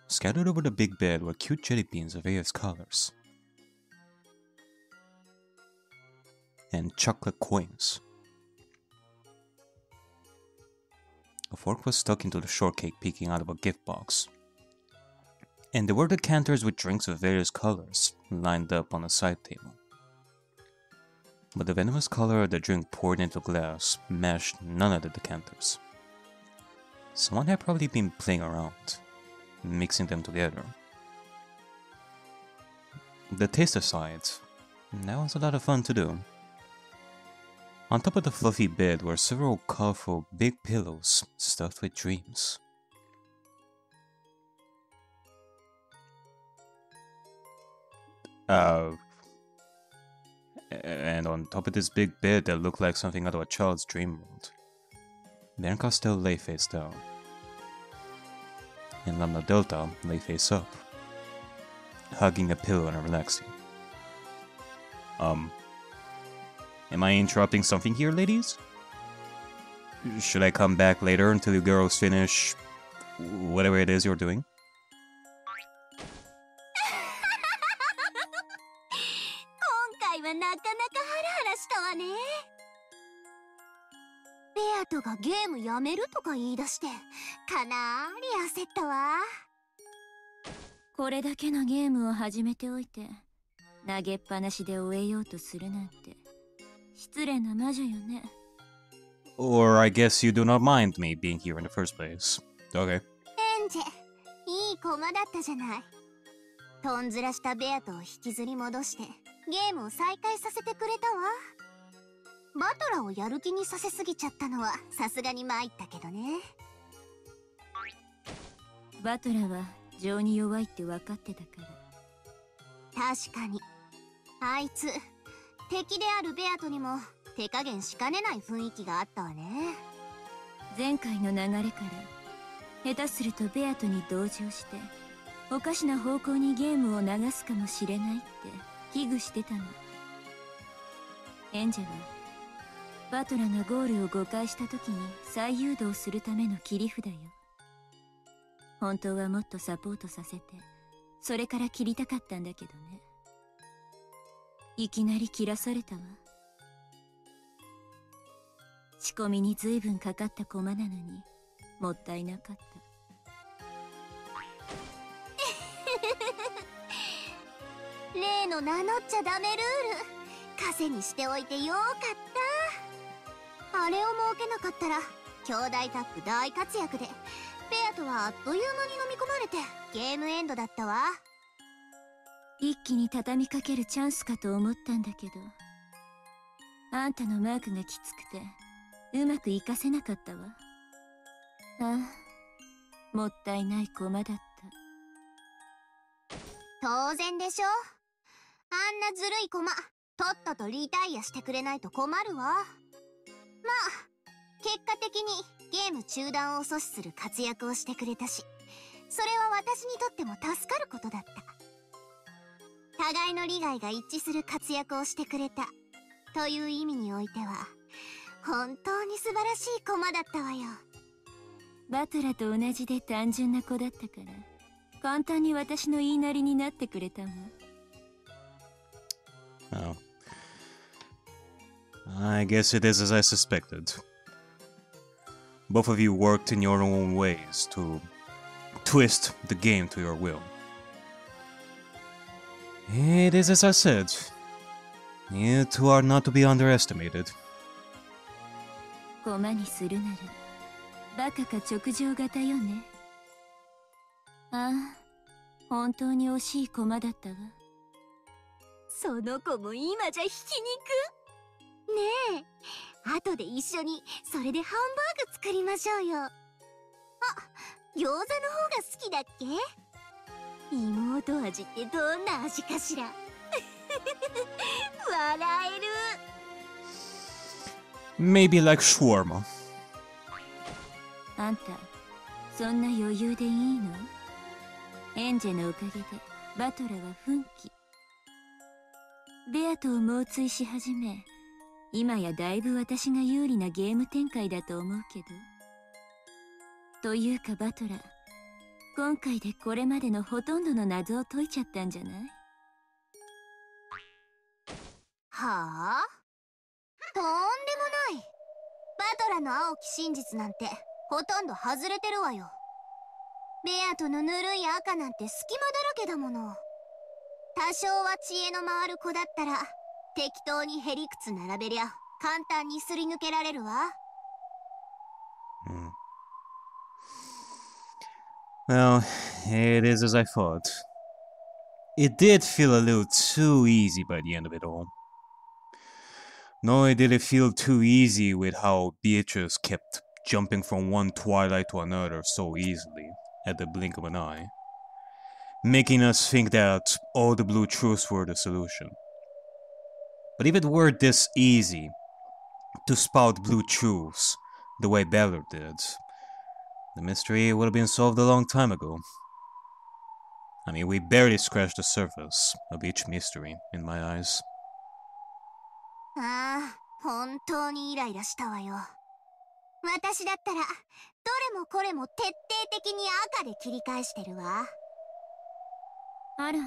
Scattered over the big bed were cute jelly beans of various colors. And chocolate coins. A fork was stuck into the shortcake peeking out of a gift box. And there were decanters with drinks of various colors lined up on a side table. But the venomous color of the drink poured into glass matched none of the decanters. Someone had probably been playing around, mixing them together. The taste aside, that was a lot of fun to do. On top of the fluffy bed were several colorful big pillows stuffed with dreams. And on top of this big bed that looked like something out of a child's dream world, Baron Castell lay face down, and Lambda Delta lay face up, hugging a pillow and relaxing. Am I interrupting something here, ladies? Should I come back later until you girls finish whatever it is you're doing? 今回はなかなかハラハラしたわね。ベアトがゲームやめるとか言い出して、かなり焦ったわ。これだけのゲームを始めておいて、投げっぱなしで終えようとするなんて。 失礼な魔女よね。 Or I guess you do not mind me being here in the first place. Okay. エンジェ、いい駒だったじゃない。とんずらしたベアトを引きずり戻してゲームを再開させてくれたわ。バトラをやる気にさせすぎちゃったのはさすがに参ったけどね。バトラは情に弱いって分かってたから。確かにあいつ 敵であるベアトにも手加減しかねない雰囲気があったわね。前回の流れから下手するとベアトに同情しておかしな方向にゲームを流すかもしれないって危惧してたの。エンジェはバトラがゴールを誤解した時に再誘導するための切り札よ。本当はもっとサポートさせてそれから切りたかったんだけどね。 いきなり切らされたわ。仕込みに随分かかった駒なのにもったいなかった。例の名乗っちゃダメルール枷にしておいてよかった。あれを設けなかったら兄弟タップ大活躍でベアとはあっという間に飲み込まれてゲームエンドだったわ。 一気に畳みかけるチャンスかと思ったんだけど、あんたのマークがきつくてうまく活かせなかったわ。ああ、もったいない駒だった。当然でしょ。あんなずるい駒とっととリタイアしてくれないと困るわ。まあ結果的にゲーム中断を阻止する活躍をしてくれたし、それは私にとっても助かることだった。 互いの利害が一致する活躍をしてくれたという意味においては本当に素晴らしい駒だったわよ。バトラと同じで単純な子だったから簡単に私の言いなりになってくれたわ。 Oh. I guess it is as I suspected. Both of you worked in your own ways to twist the game to your will. It is as I said. You two are not to be underestimated. 駒にするならバカか直情型よね。ああ、本当に惜しい駒だったわ。その子も今じゃひき肉。ねえ、後で一緒にそれでハンバーグ作りましょうよ。あ、餃子の方が好きだっけ？妹味ってどんな味かしら。笑える。 Maybe like shawarma. あんたそんな余裕でいいの？エンジェのおかげでバトラは奮起。ベアとを猛追し始め、今やだいぶ私が有利なゲーム展開だと思うけど。というかバトラ、今回でこれまでのほとんどの謎を解いちゃったんじゃない？はあ？とんでもない。バトラの青き真実なんてほとんど外れてるわよ。ベアとのぬるい赤なんて隙間だらけだもの。多少は知恵の回る子だったら適当にへりくつ並べりゃ簡単にすり抜けられるわ。Well, it is as I thought. It did feel a little too easy by the end of it all. Not only did it feel too easy with how Beatrice kept jumping from one twilight to another so easily at the blink of an eye, making us think that all the blue truths were the solution. But if it were this easy to spout blue truths the way Ballard did, the mystery would have been solved a long time ago. I mean, we barely scratched the surface of each mystery, in my eyes. ああ、本当にイライラしたわよ。私だったら、どれもこれも徹底的に赤で切り返してるわ。あら、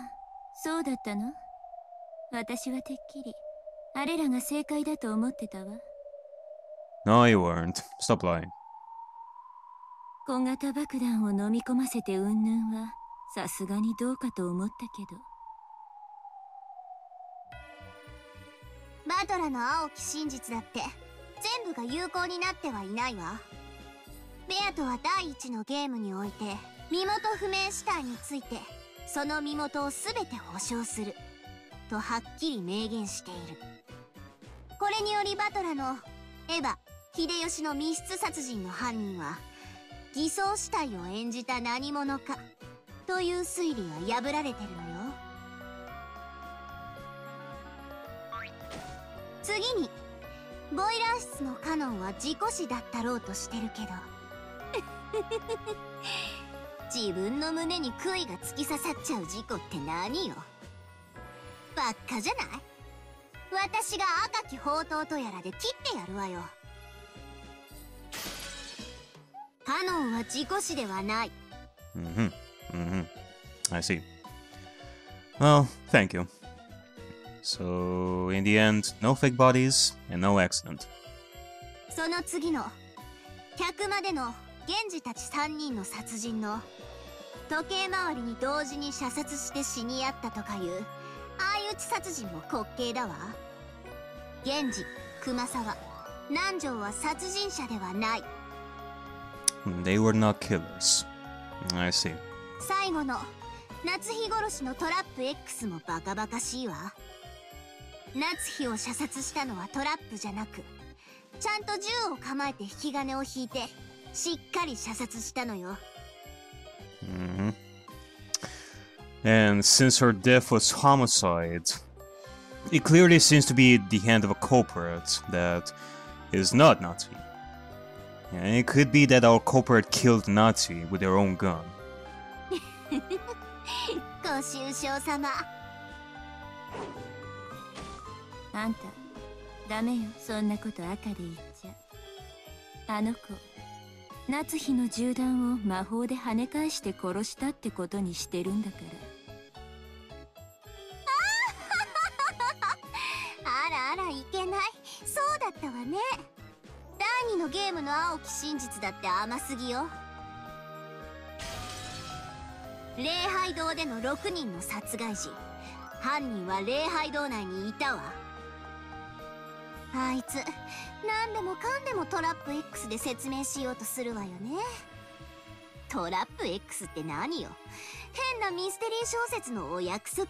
そうだったの？私はてっきり、あれらが正解だと思ってたわ。No, you weren't. Stop lying. 小型爆弾を飲み込ませて云々は、さすがにどうかと思ったけど。バトラの青き真実だって全部が有効になってはいないわ。ベアとは第一のゲームにおいて身元不明死体についてその身元を全て保証するとはっきり明言している。これによりバトラのエヴァ秀吉の密室殺人の犯人は偽装死体を演じた何者かという推理は破られてるのよ。次にボイラー室のカノンは事故死だったろうとしてるけど自分の胸に杭が突き刺さっちゃう事故って何よ。ばっかじゃない？私が赤き宝刀とやらで切ってやるわよ。カノンは事故死ではない。I see. Well, thank you. So, in the end, no fake bodies and no accident. その次の客までの源氏たち3人の殺人の時計回りに同時に射殺して死に合ったとかいう相打ち殺人も滑稽だわ。源氏、熊沢、南條は殺人者ではない。They were not killers. I see. 最後の夏日殺しのトラップ X もバカバカしいわ。夏日を射殺したのはトラップじゃなくちゃんと銃を構えて引き金を引いてしっかり射殺したのよ。And since her death was homicide, it clearly seems to be the hand of a culprit that is not Nazi. And it could be that our culprit killed Nazi with their own gun. ご愁傷様。あんた、ダメよ、そんなこと赤で言っちゃ。あの子、夏日の銃弾を魔法で跳ね返して殺したってことにしてるんだから。あらあら、いけない。そうだったわね。第2のゲームの青き真実だって甘すぎよ。礼拝堂での6人の殺害時、犯人は礼拝堂内にいたわ。あいつ何でもかんでもトラップ X で説明しようとするわよね。トラップ X って何よ。変なミステリー小説のお約束？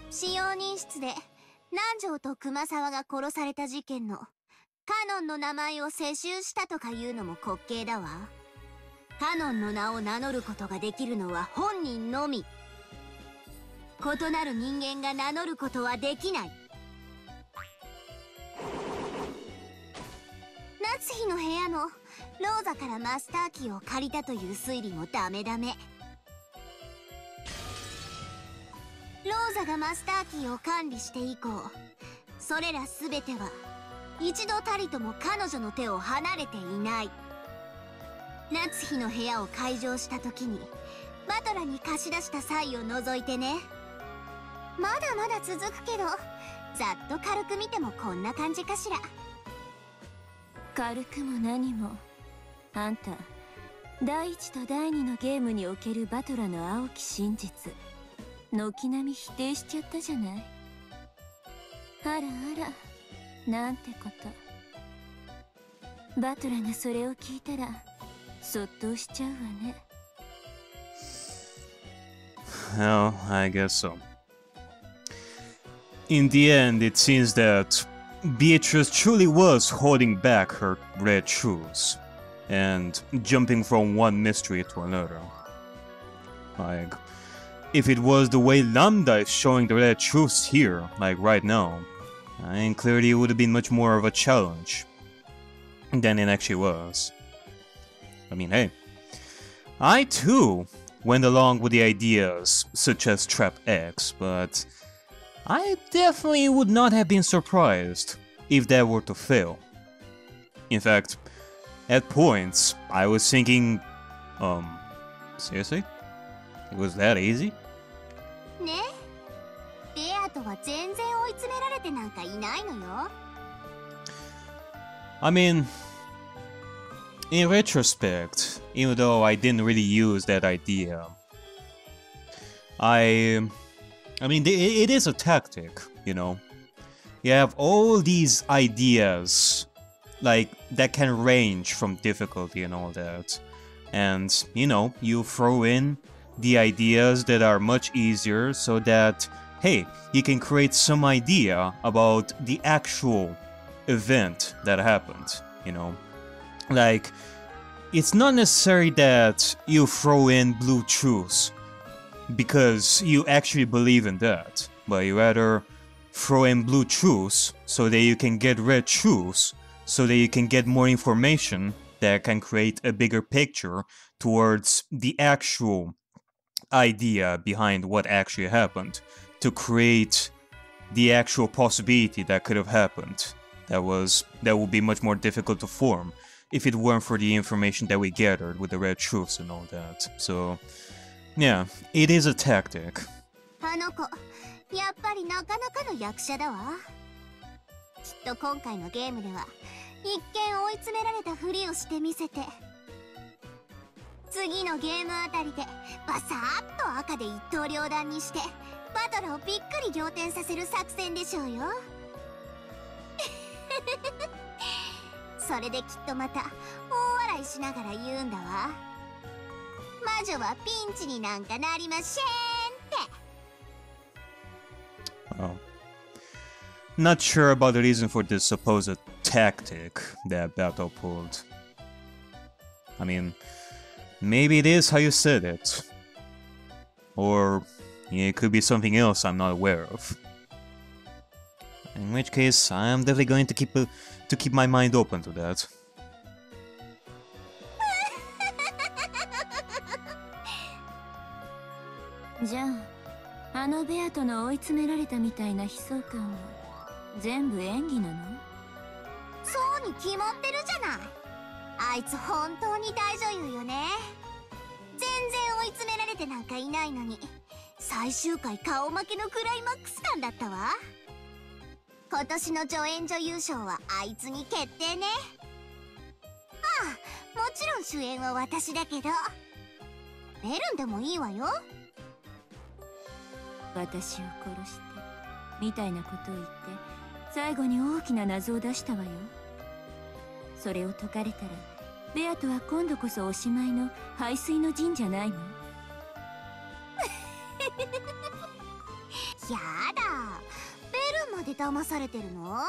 使用人室で南條と熊沢が殺された事件のカノンの名前を世襲したとかいうのも滑稽だわ。カノンの名を名乗ることができるのは本人のみ。異なる人間が名乗ることはできない。夏日の部屋のローザからマスターキーを借りたという推理もダメダメ。ローザがマスターキーを管理して以降、それら全ては一度たりとも彼女の手を離れていない。夏日の部屋を開場した時にバトラに貸し出した際を除いてね。まだまだ続くけど、ざっと軽く見てもこんな感じかしら。軽くも何も、あんた第1と第2のゲームにおけるバトラの青き真実、軒並み否定しちゃったじゃない。あらあら、なんてこと。バトラがそれを聞いたらそっとしちゃうわね。Well, I guess so. In the end, it seems that Beatrice truly was holding back her red shoes and jumping from one mystery to another. Like, if it was the way Lambda is showing the red shoes here, like right now, then clearly it would have been much more of a challenge than it actually was. I mean, hey, I too went along with the ideas such as Trap X, but I definitely would not have been surprised if that were to fail. In fact, at points, I was thinking, seriously? It was that easy? ね、ベアとは全然追い詰められてなんかいないのよ。I mean, in retrospect, even though I didn't really use that idea, I mean, it is a tactic, you know? You have all these ideas, like, that can range from difficulty and all that. And, you know, you throw in the ideas that are much easier so that, hey, you can create some idea about the actual event that happened, you know? Like, it's not necessary that you throw in blue truths because you actually believe in that, but you rather throw in blue truths so that you can get red truths so that you can get more information that can create a bigger picture towards the actual idea behind what actually happened, to create the actual possibility that could have happened that would be much more difficult to form if it weren't for the information that we gathered with the red truths and all that. So yeah, it is a tactic. あの子、やっぱりなかなかの役者だわ。きっと今回のゲームでは一見追い詰められたふりをしてみせて、次のゲームあたりでバサーッと赤で一刀両断にしてバトラをびっくり仰天させる作戦でしょうよ。それできっとまた大笑いしながら言うんだわ。魔女はピンチになんかなりませんって。Oh. Not sure about the reason for this supposed tactic that Battle pulled. I mean, maybe it is how you said it. Or it could be something else I'm not aware of. In which case, I'm definitely going to keep my mind open to that. じゃあ、あのベアとの追い詰められたみたいな悲壮感は全部演技なの？そうに決まってるじゃない。あいつ本当に大女優よね。全然追い詰められてなんかいないのに、最終回顔負けのクライマックス感だったわ。今年の助演女優賞はあいつに決定ね。ああ、もちろん主演は私だけど、ベルンでもいいわよ。私を殺してみたいなことを言って最後に大きな謎を出したわよ。それを解かれたらベアとは今度こそおしまいの背水の陣じゃないの？やだ、ベルンまで騙されてるの？あ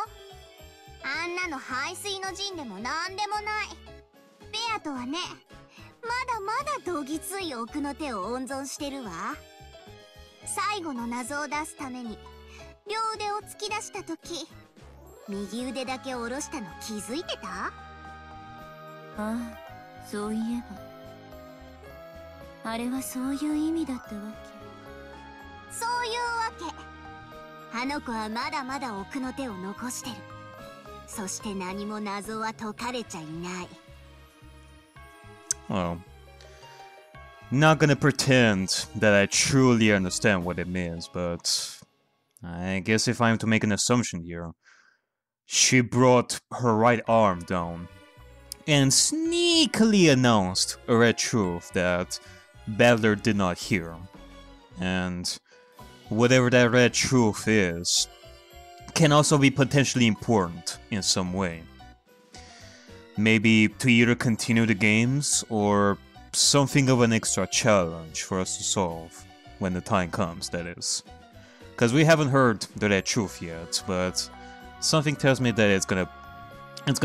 んなの背水の陣でもなんでもない。ベアとはね、まだまだどぎつい奥の手を温存してるわ。最後の謎を出すために両腕を突き出した時、右腕だけ下ろしたの気づいてた？ああ、そういえばあれはそういう意味だったわけ。そういうわけ。あの子はまだまだ奥の手を残してる。そして何も謎は解かれちゃいない。well, not gonna pretend that I truly understand what it means, but I guess if I'm to make an assumption here, she brought her right arm down and sneakily announced a red truth that Battler did not hear. And whatever that red truth is, can also be potentially important in some way. Maybe to either continue the games or something of an extra challenge for us to solve when the time comes, that is. Because we haven't heard the red truth yet, but something tells me that it's gonna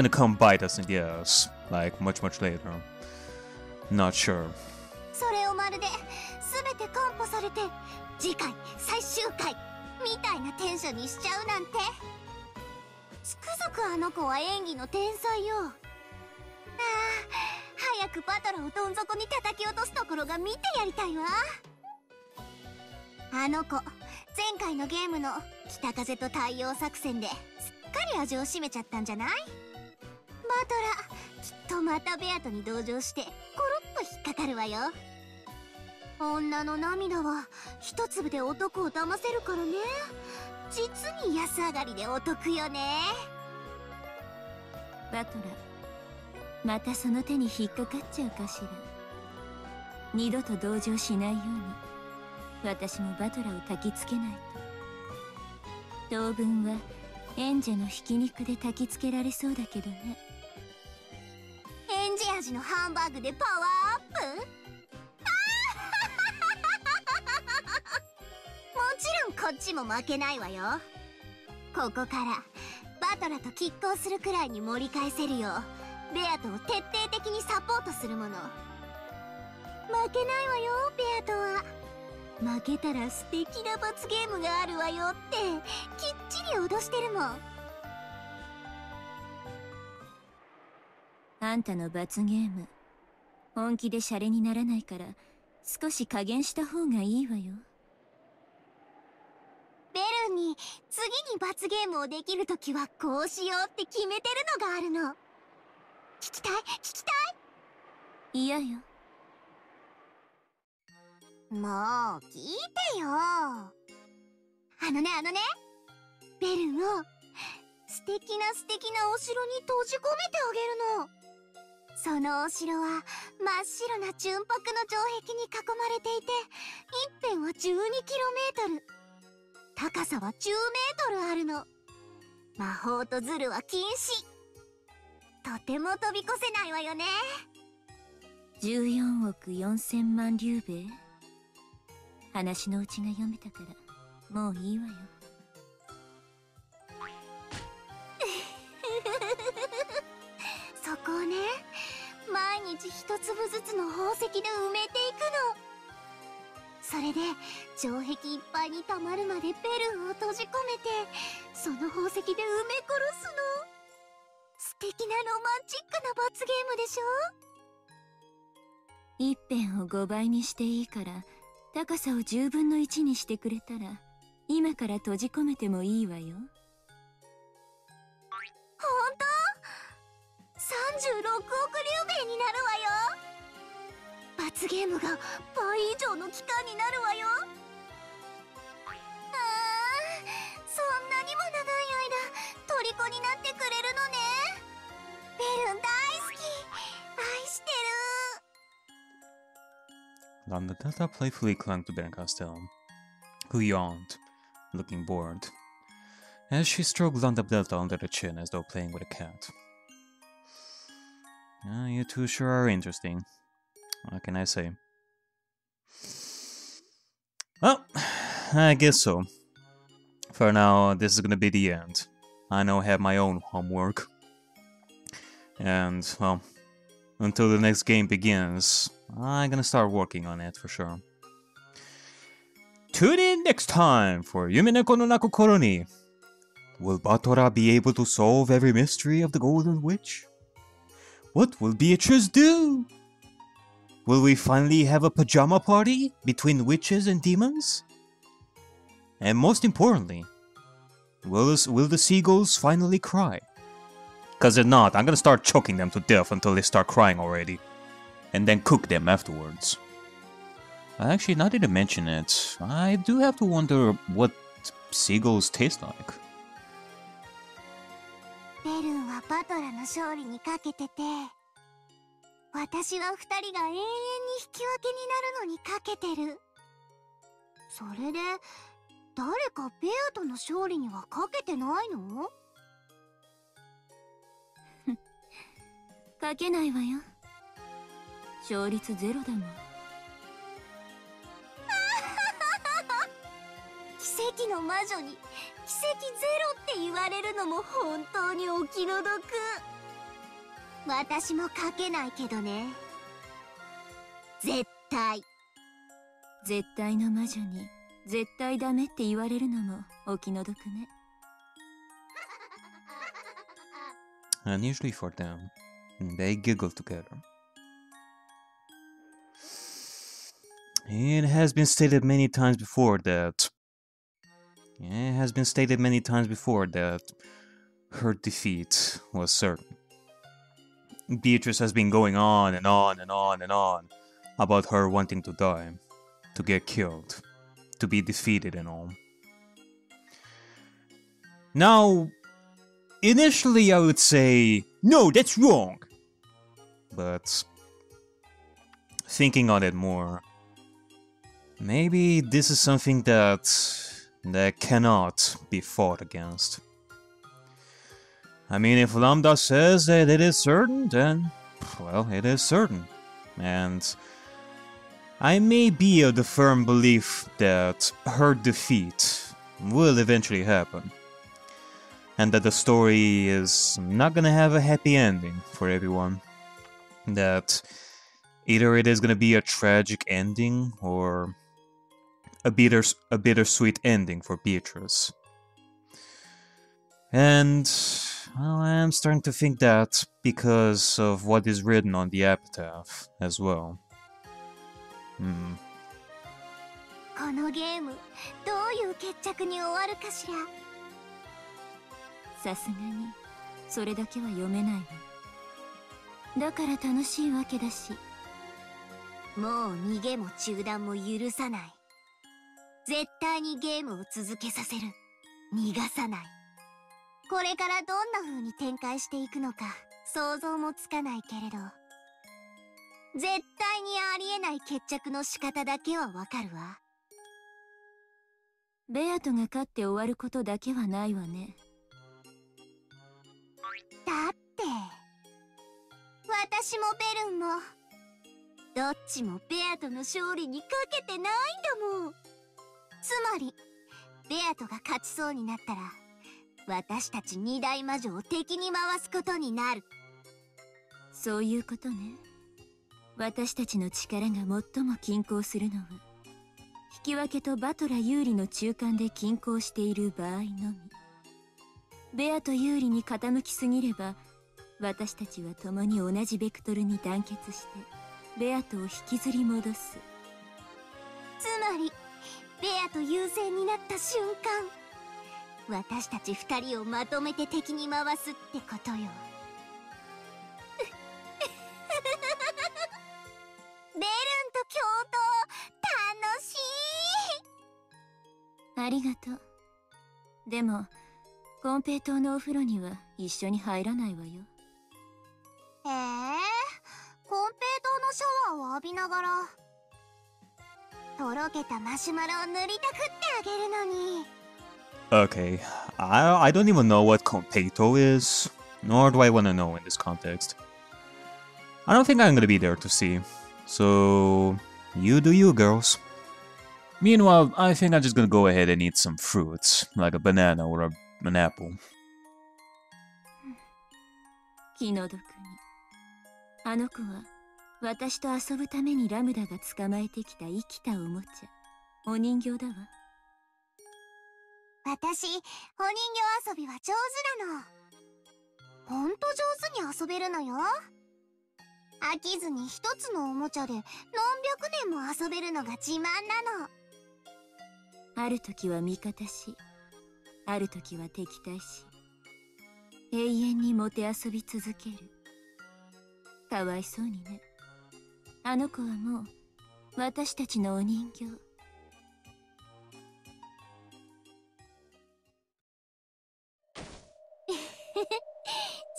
come bite us in the ass, like much later. Not sure. それをまるで全て完歩されて次回最終回みたいなテンションにしちゃうなんて。つくづくあの子は演技の天才よ。早くバトラをどん底に叩き落とすところが見てやりたいわ。あの子前回のゲームの北風と太陽作戦ですっかり味を占めちゃったんじゃない？バトラきっとまたベアトに同情してコロッと引っかかるわよ。女の涙は一粒で男を騙せるからね。実に安上がりでお得よね。バトラ、またその手に引っかかっちゃうかしら。二度と同情しないように私もバトラを焚きつけないと。当分はエンジェのひき肉で焚きつけられそうだけどね。エンジェ味のハンバーグでパワーアップ？もちろんこっちも負けないわよ。ここからバトラと拮抗するくらいに盛り返せるようベアトを徹底的にサポートするもの。負けないわよベアトは。負けたら素敵な罰ゲームがあるわよってきっちり脅してるもん。あんたの罰ゲーム本気でシャレにならないから少し加減した方がいいわよ。ベルに次に罰ゲームをできるときはこうしようって決めてるのがあるの。聞きたい聞きたい。嫌よ。もう聞いてよ。あのねベルを素敵なお城に閉じ込めてあげるの。そのお城は真っ白な純白の城壁に囲まれていて一辺は12km、高さは10mあるの。魔法とズルは禁止。とても飛び越せないわよね。14億4000万竜兵。話のうちが読めたからもういいわよ。そこをね毎日一粒ずつの宝石で埋めていくの。それで城壁いっぱいにたまるまでベルを閉じ込めてその宝石で埋め殺すの。素敵なロマンチックな罰ゲームでしょ。一辺を5倍にしていいから高さを10分の1にしてくれたら今から閉じ込めてもいいわよ。ほんと？36億竜兵になるわよ。罰ゲームが倍以上の期間になるわよ。そんなにも長い間虜になってくれるのね。ベルン大好き。愛してる。Landadetta playfully clung to Ben Castell, who yawned, looking bored, as she stroked Landadetta under the chin as though playing with a cat. You two sure are interesting. What can I say? Well, I guess so. For now, this is gonna be the end. I now have my own homework. And, well, until the next game begins, I'm gonna start working on it for sure. Tune in next time for Umineko no Naku Koro ni. Will Batora be able to solve every mystery of the Golden Witch? What will Beatrice do? Will we finally have a pajama party between witches and demons? And most importantly, will the seagulls finally cry? Because if not, I'm gonna start choking them to death until they start crying already. and then cook them afterwards. Actually, now that you mention it, I do have to wonder what seagulls taste like. ベルンはバトラの勝利にかけてて、私は二人が永遠に引き分けになるのにかけてる。それで誰かベアとの勝利にはかけてないの？かけないわよ。勝率ゼロだもん。奇跡の魔女に奇跡ゼロって言われるのも本当にお気の毒。私もかけないけどね。絶対の魔女に絶対ダメって言われるのもお気の毒ね。And usually for them, they giggle together. It has been stated many times before that her defeat was certain. Beatrice has been going on and on and on and on about her wanting to die, to get killed, to be defeated and all. Now, initially I would say, no, that's wrong. But thinking on it more, maybe this is something that cannot be fought against. I mean, if Lambda says that it is certain, then, well, it is certain. And I may be of the firm belief that her defeat will eventually happen. And that the story is not gonna have a happy ending for everyone. That either it is gonna be a tragic ending or a bittersweet ending for Beatrice. And well, I am starting to think that because of what is written on the epitaph as well. このゲームどういう決着に終わるかしら。さすがにそれだけは読めないわ。だから楽しいわけだし。もう逃げも中断も許さない。絶対にゲームを続けさせる。逃がさない。これからどんな風に展開していくのか想像もつかないけれど、絶対にありえない決着の仕方だけはわかるわ。ベアトが勝って終わることだけはないわね。だって私もベルンもどっちもベアトの勝利にかけてないんだもん。つまりベアトが勝ちそうになったら私たち二大魔女を敵に回すことになる。そういうことね。私たちの力が最も均衡するのは引き分けとバトラ有利の中間で均衡している場合のみ。ベアと有利に傾きすぎれば私たちは共に同じベクトルに団結してベアとを引きずり戻す。つまりベアと優勢になった瞬間、私たち二人をまとめて敵に回すってことよ。ベルンと共闘楽しい。ありがとう。でもコンペイトーのお風呂には一緒に入らないわよ。コンペイトーのシャワーを浴びながらとろけたマシュマロを塗りたくってあげるのに。Okay, I don't even know what Competo is, nor do I want to know in this context. I don't think I'm gonna be there to see, so you do you, girls. Meanwhile, I think I'm just gonna go ahead and eat some fruits, like a banana or an apple. 気の毒に。あの子は私と遊ぶためにラムダが捕まえてきた生きたおもちゃ、お人形だわ。私、お人形遊びは上手なの。ほんと上手に遊べるのよ。飽きずに一つのおもちゃで何百年も遊べるのが自慢なの。ある時は味方し、ある時は敵対し、永遠にもてあそび続ける。かわいそうにね。あの子はもう私たちのお人形。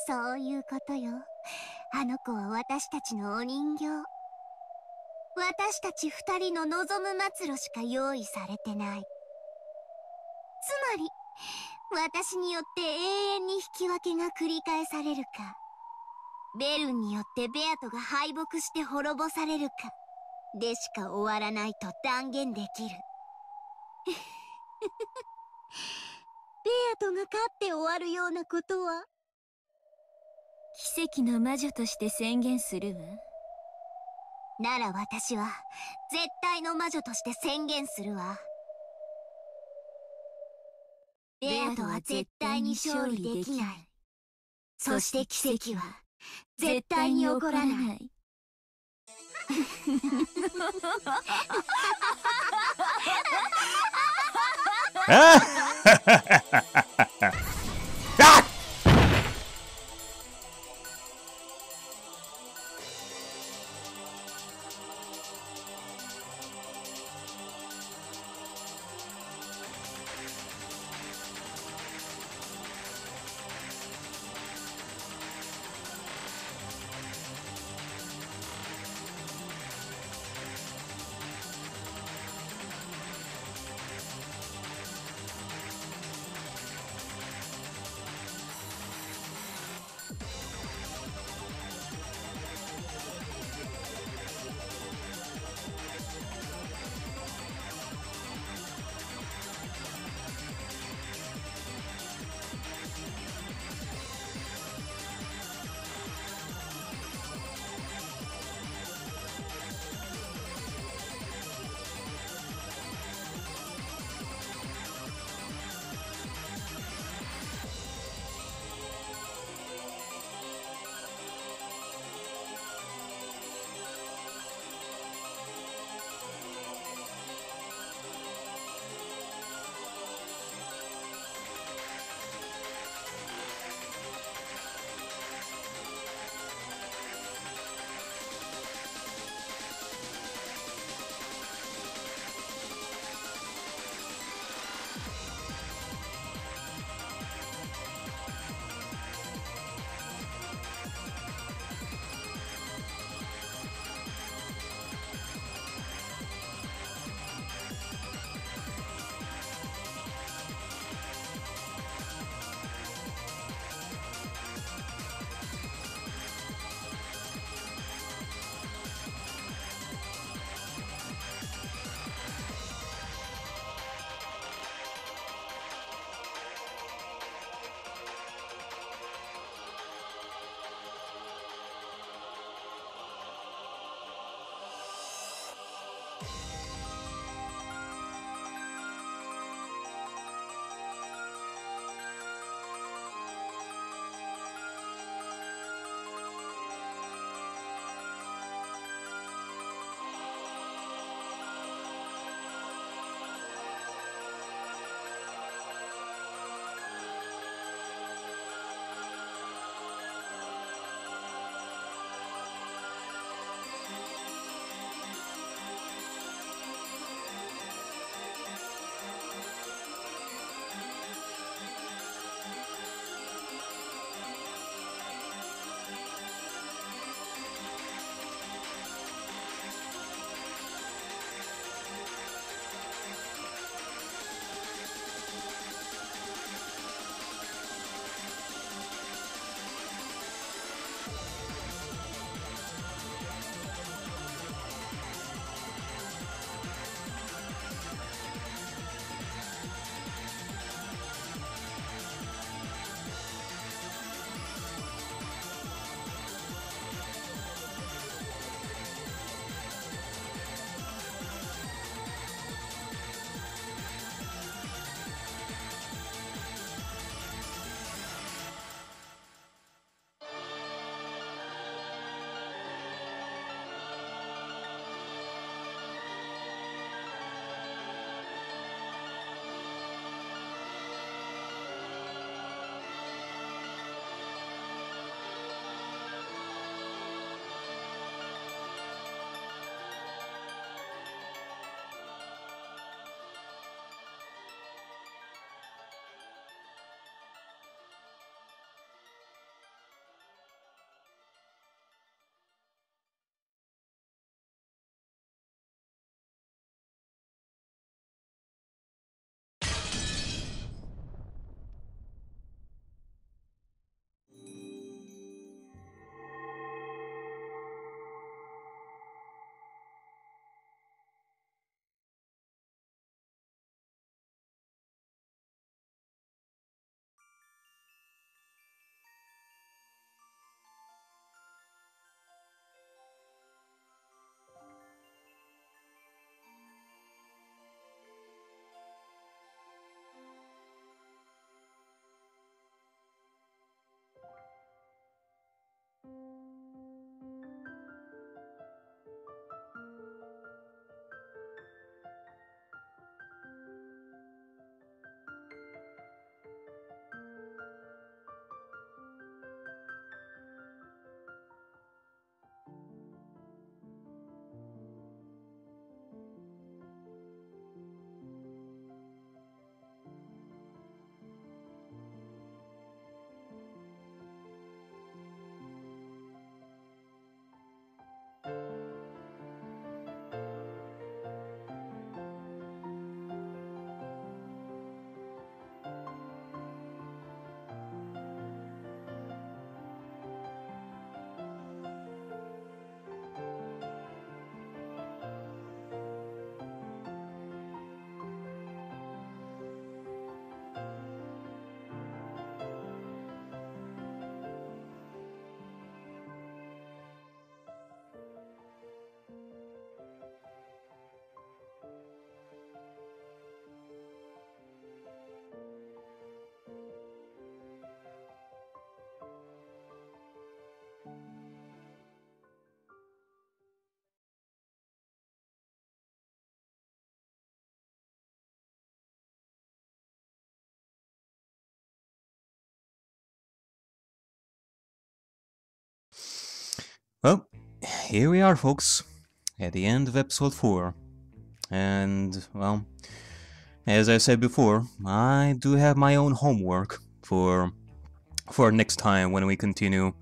そういうことよ。あの子は私たちのお人形。私たち二人の望む末路しか用意されてない。つまり私によって永遠に引き分けが繰り返されるか、ベルンによってベアトが敗北して滅ぼされるかでしか終わらないと断言できる。ベアトが勝って終わるようなことは。奇跡の魔女として宣言するわ。なら私は絶対の魔女として宣言するわ。ベアトは絶対に勝利できない。そして奇跡は絶対に起こらない。Well, here we are, folks, at the end of episode 4. And, well, as I said before, I do have my own homework for next time when we continue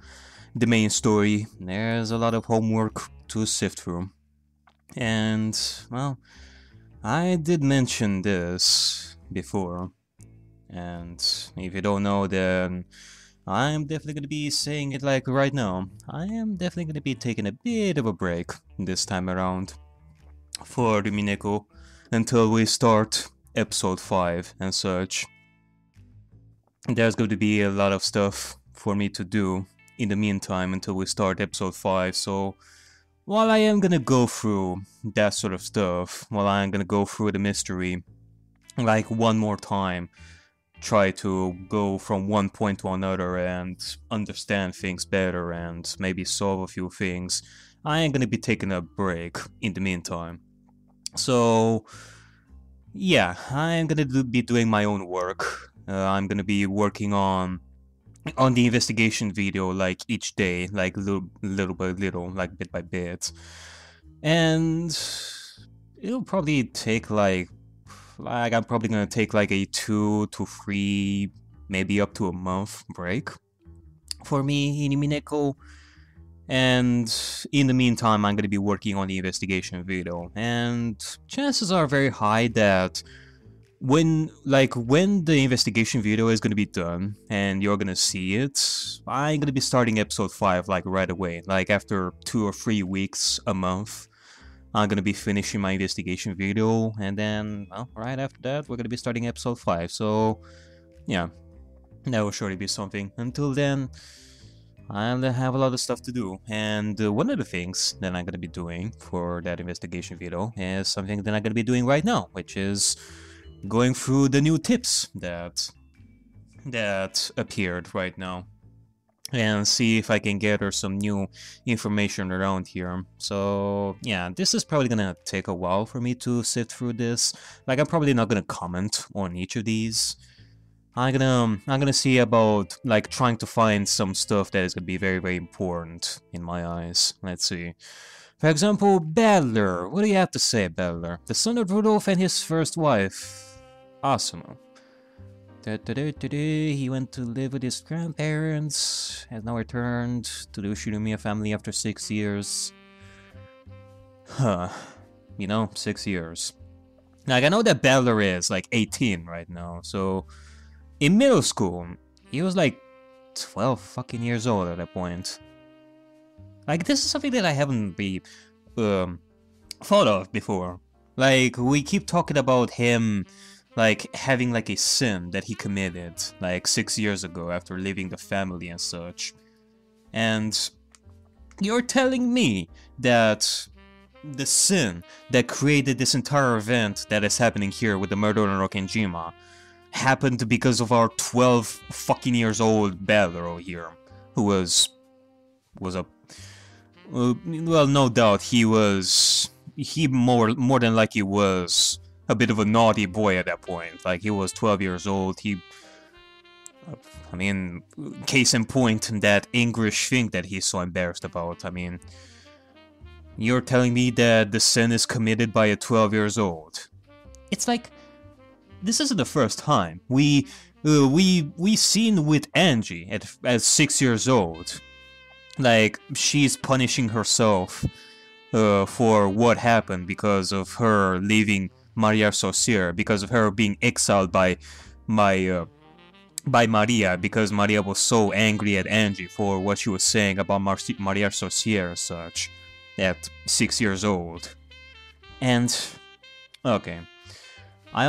the main story. There's a lot of homework to sift through. And, well, I did mention this before. And if you don't know, then I'm definitely going to be saying it like right now. I am definitely going to be taking a bit of a break this time around for Umineko until we start episode 5 and such. There's going to be a lot of stuff for me to do in the meantime until we start episode 5, so while I am going to go through that sort of stuff, while I am going to go through the mystery like one more time, try to go from one point to another and understand things better and maybe solve a few things, I am going to be taking a break in the meantime. So, yeah, I'm going to be doing my own work. I'm going to be working on the investigation video like each day, like little by little, like bit by bit. And it'll probably take like I'm probably gonna take like a 2 to 3, maybe up to a month break for me in Umineko. And in the meantime, I'm gonna be working on the investigation video. And chances are very high that when the investigation video is gonna be done and you're gonna see it, I'm gonna be starting episode 5 like right away. Like after 2 or 3 weeks, a month, I'm gonna be finishing my investigation video, and then, well, right after that, we're gonna be starting episode 5, so, yeah, that will surely be something. Until then, I'll have a lot of stuff to do, and one of the things that I'm gonna be doing for that investigation video is something that I'm gonna be doing right now, which is going through the new tips that appeared right now, and see if I can gather some new information around here. So yeah, this is probably gonna take a while for me to sift through this. Like, I'm probably not gonna comment on each of these. I'm gonna see about like trying to find some stuff that is gonna be very, very important in my eyes. Let's see. For example, Battler. What do you have to say, Battler? The son of Rudolph and his first wife, Asuma. He went to live with his grandparents, has now returned to the Ushinomiya family after 6 years. Huh. You know, 6 years. Like, I know that Battler is like 18 right now, so in middle school, he was like 12 fucking years old at that point. Like, this is something that I haven't thought of before. Like, we keep talking about him like having like a sin that he committed like 6 years ago after leaving the family and such. And you're telling me that the sin that created this entire event that is happening here with the murder on Rokenjima happened because of our 12 fucking years old Battler here, who was a well, no doubt he more than likely was a bit of a naughty boy at that point. Like, he was 12 years old. I mean, case in point, that English thing that he's so embarrassed about. I mean, you're telling me that the sin is committed by a 12 years old. It's like, this isn't the first time. We seen with Angie at 6 years old. Like, she's punishing herself for what happened because of her leaving Maria Saucier, because of her being exiled by Maria, because Maria was so angry at Angie for what she was saying about Maria Saucier and such at 6 years old. And, okay, I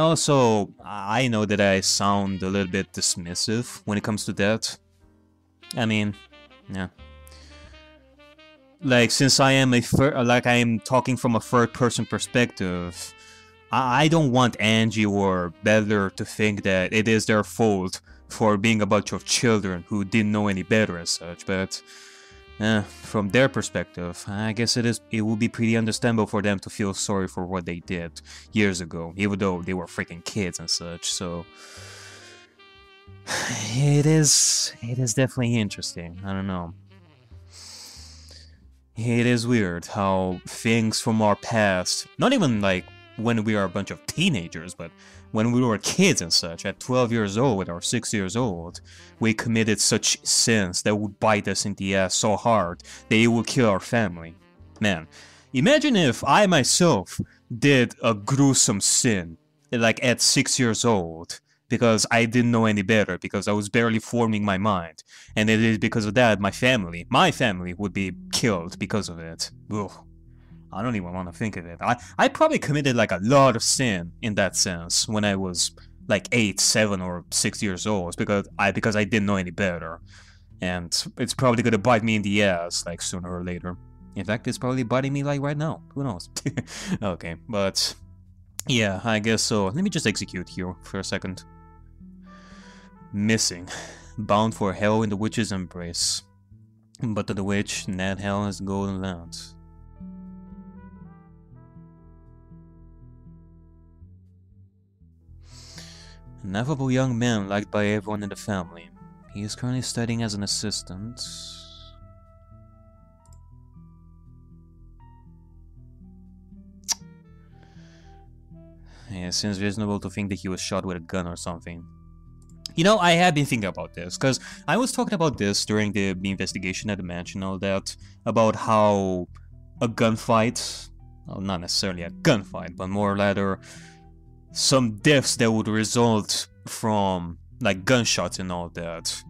know that I sound a little bit dismissive when it comes to that. I mean, yeah. Like, since I am talking from a third-person perspective, I don't want Angie or Battler to think that it is their fault for being a bunch of children who didn't know any better and such, but from their perspective, I guess it will be pretty understandable for them to feel sorry for what they did years ago, even though they were freaking kids and such, so it is definitely interesting. I don't know. It is weird how things from our past, not even like when we were a bunch of teenagers, but when we were kids and such, at 12 years old or 6 years old, we committed such sins that would bite us in the ass so hard that it would kill our family. Man, imagine if I myself did a gruesome sin, like at 6 years old, because I didn't know any better, because I was barely forming my mind. And it is because of that my family would be killed because of it. Ugh. I don't even want to think of it. I probably committed like a lot of sin in that sense when I was like 8, 7, or 6 years old because I didn't know any better. And it's probably gonna bite me in the ass like sooner or later. In fact, it's probably biting me like right now. Who knows? Okay, but yeah, I guess so. Let me just execute here for a second. Missing. Bound for hell in the witch's embrace. But to the witch, that hell is golden land. An affable young man liked by everyone in the family. He is currently studying as an assistant. Yeah, it seems reasonable to think that he was shot with a gun or something. You know, I have been thinking about this, because I was talking about this during the investigation at the mansion and all that, about how a gunfight, well, not necessarily a gunfight, but more rather some deaths that would result from like gunshots and all that.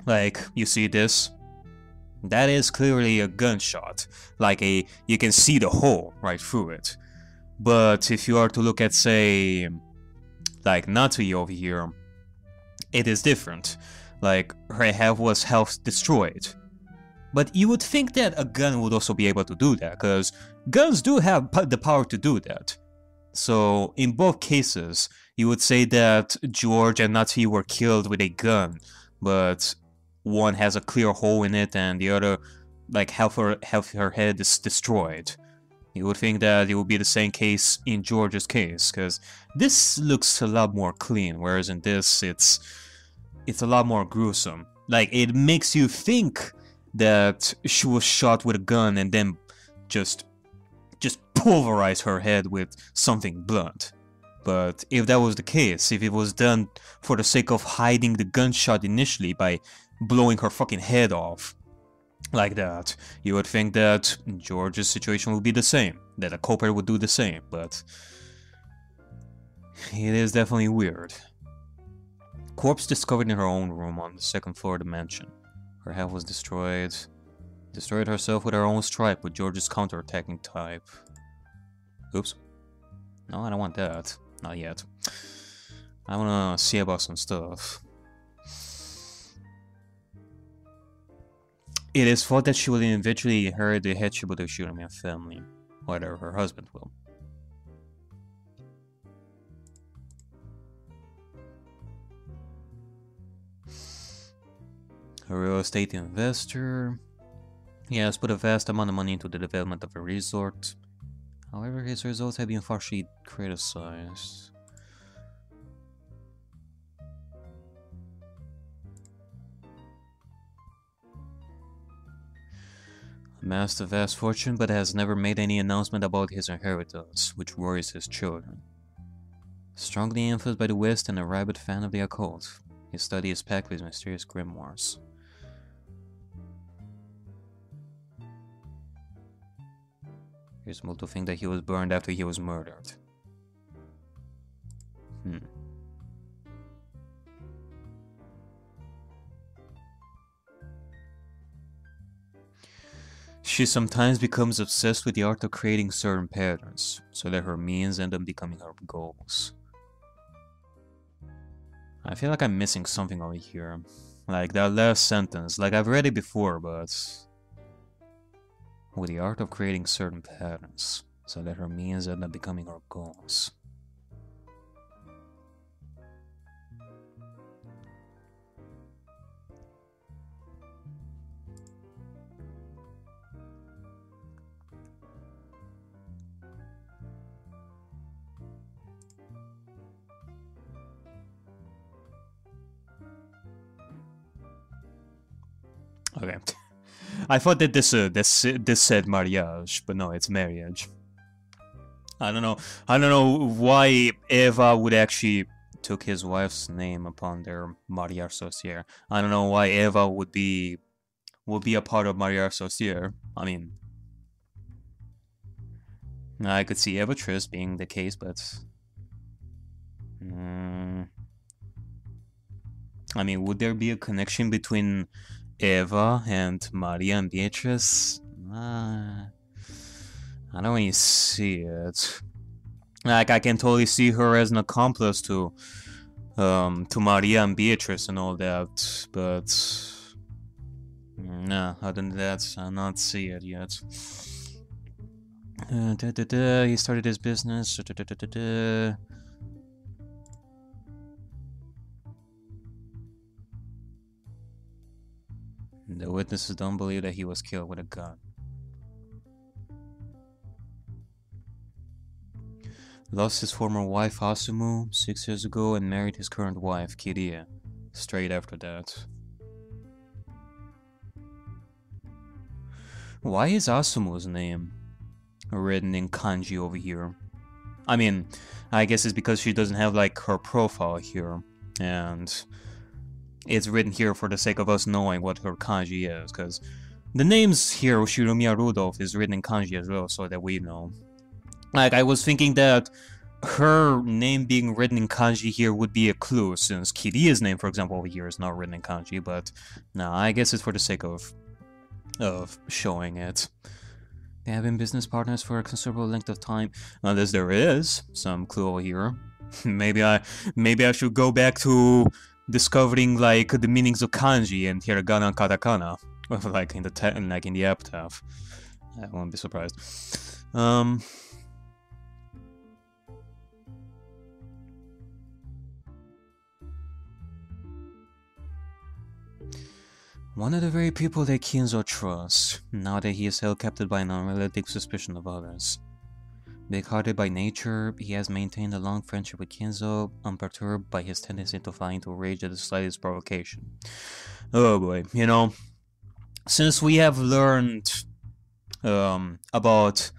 Like, you see this? That is clearly a gunshot. Like you can see the hole right through it. But if you are to look at, say, like Natsuki over here, it is different. Like, her head was half destroyed. But you would think that a gun would also be able to do that, because guns do have the power to do that. So, in both cases, you would say that George and Natsuki were killed with a gun, but one has a clear hole in it and the other, like, half her head is destroyed. You would think that it would be the same case in George's case, because this looks a lot more clean, whereas in this, it's a lot more gruesome. Like, it makes you think that she was shot with a gun and then just pulverize her head with something blunt. But if that was the case, if it was done for the sake of hiding the gunshot initially by blowing her fucking head off like that, you would think that George's situation would be the same, that a culprit would do the same, but it is definitely weird. Corpse discovered in her own room on the second floor of the mansion. Her head was destroyed. Destroyed herself with her own stripe with George's counterattacking type. Oops. No, I don't want that. Not yet. I wanna see about some stuff. It is thought that she will eventually inherit the headship of the Shuramiya family, whether her husband will. A real estate investor. He has put a vast amount of money into the development of a resort. However, his results have been harshly criticized. Amassed a vast fortune, but has never made any announcement about his inheritance, which worries his children. Strongly influenced by the West and a rabid fan of the occult, his study is packed with mysterious grimoires. Here's Muto think that he was burned after he was murdered. She sometimes becomes obsessed with the art of creating certain patterns, so that her means end up becoming her goals. I feel like I'm missing something over here. Like that last sentence, like I've read it before, but... with the art of creating certain patterns, so that her means end up becoming her goals. Okay. I thought that this said mariage, but no, it's marriage. I don't know why Eva would actually took his wife's name upon their mariage socier. I don't know why Eva would be a part of mariage socier. I mean, I could see Eva Triss being the case, but I mean, would there be a connection between Eva and Maria and Beatrice? I don't really see it. Like, I can totally see her as an accomplice to Maria and Beatrice and all that, but nah, other than that, I not see it yet. He started his business. The witnesses don't believe that he was killed with a gun. Lost his former wife Asumu 6 years ago and married his current wife Kirie straight after that. Why is Asumu's name written in kanji over here? I mean, I guess it's because she doesn't have like her profile here, and it's written here for the sake of us knowing what her kanji is, because the names here, Shiromiya Rudolph, is written in kanji as well, so that we know. Like, I was thinking that her name being written in kanji here would be a clue, since Kirie's name, for example, over here is not written in kanji, but no, I guess it's for the sake of showing it. They have been business partners for a considerable length of time, unless there is some clue over here. maybe I should go back to discovering like the meanings of kanji and hiragana and katakana, like in the epitaph. I won't be surprised. One of the very people that Kinzo trusts, now that he is held captive by an unrealistic suspicion of others. Big-hearted by nature, he has maintained a long friendship with Kinzo, unperturbed by his tendency to fly into rage at the slightest provocation. Oh boy, you know, since we have learned about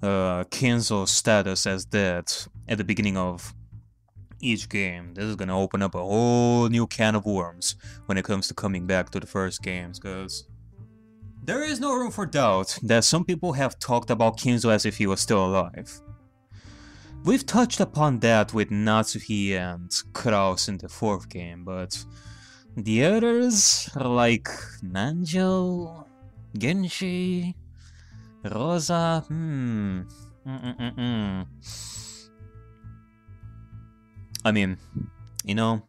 Kinzo's status as dead at the beginning of each game, this is gonna open up a whole new can of worms when it comes to coming back to the first games, because there is no room for doubt that some people have talked about Kinzo as if he was still alive. We've touched upon that with Natsuhi and Kraus in the 4th game, but the others, like Nanjo, Genshi, Rosa, I mean, you know,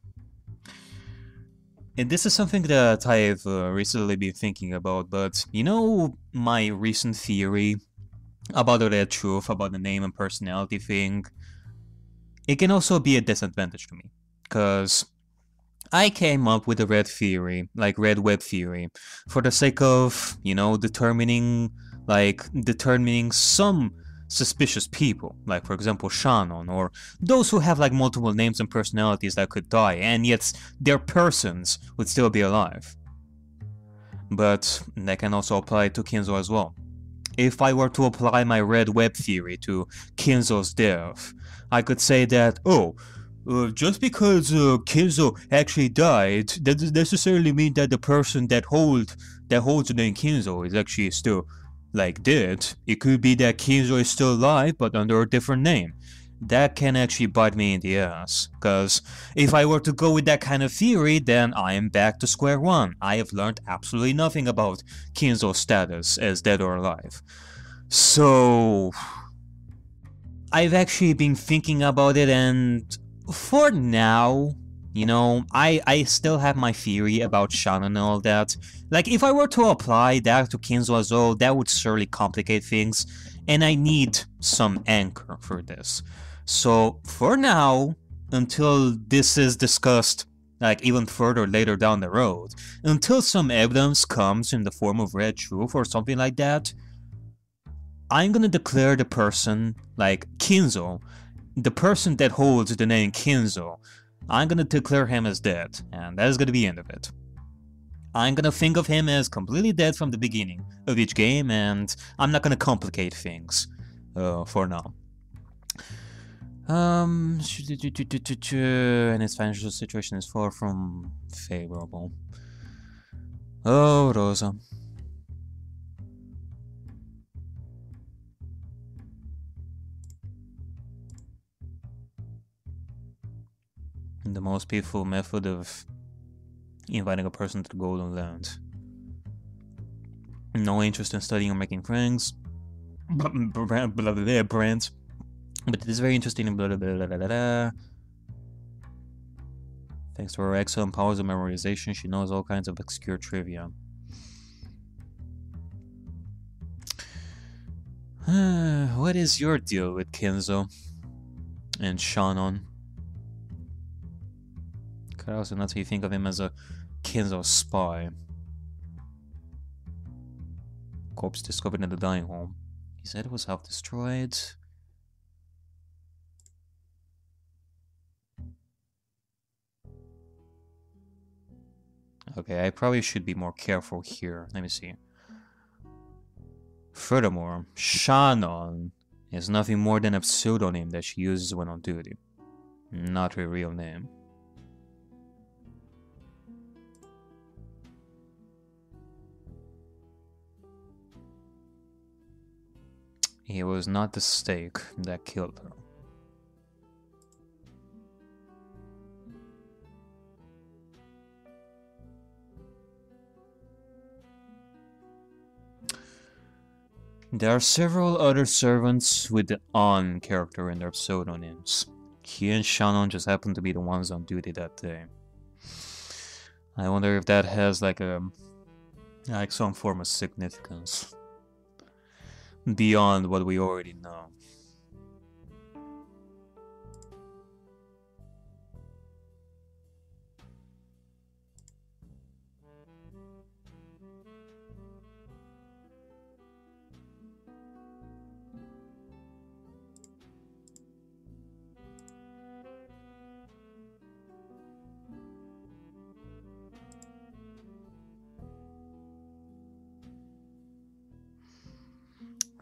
and this is something that I've recently been thinking about, but you know my recent theory about the red truth, about the name and personality thing? It can also be a disadvantage to me, because I came up with a red theory, like red web theory, for the sake of, you know, determining some suspicious people, like for example Shannon, or those who have like multiple names and personalities that could die, and yet their persons would still be alive. But that can also apply to Kinzo as well. If I were to apply my red web theory to Kinzo's death, I could say that, just because Kinzo actually died, that doesn't necessarily mean that the person that holds the name Kinzo is actually still like dead. It could be that Kinzo is still alive but under a different name. That can actually bite me in the ass, because if I were to go with that kind of theory, then I am back to square one. I have learned absolutely nothing about Kinzo's status as dead or alive. So I've actually been thinking about it, and for now, you know, I still have my theory about Shannon and all that. Like, if I were to apply that to Kinzo as well, that would surely complicate things, and I need some anchor for this. So, for now, until this is discussed, like, even further later down the road, until some evidence comes in the form of red truth or something like that, I'm gonna declare the person, like, Kinzo, the person that holds the name Kinzo, I'm gonna declare him as dead, and that is gonna be the end of it. I'm gonna think of him as completely dead from the beginning of each game, and I'm not gonna complicate things for now. And his financial situation is far from favorable. Oh, Rosa. The most peaceful method of inviting a person to the Golden Land. No interest in studying or making friends. Brands. But it is very interesting in blah blah blah blah blah. Thanks to her excellent powers of memorization, she knows all kinds of obscure trivia. What is your deal with Kenzo and Shannon? Also, not so you think of him as a Kenzo spy. Corpse discovered in the dying home. He said it was half destroyed. Okay, I probably should be more careful here. Let me see. Furthermore, Shannon is nothing more than a pseudonym that she uses when on duty. Not her real name. It was not the steak that killed her. There are several other servants with the On character in their pseudonyms. He and Shannon just happen to be the ones on duty that day. I wonder if that has like some form of significance beyond what we already know.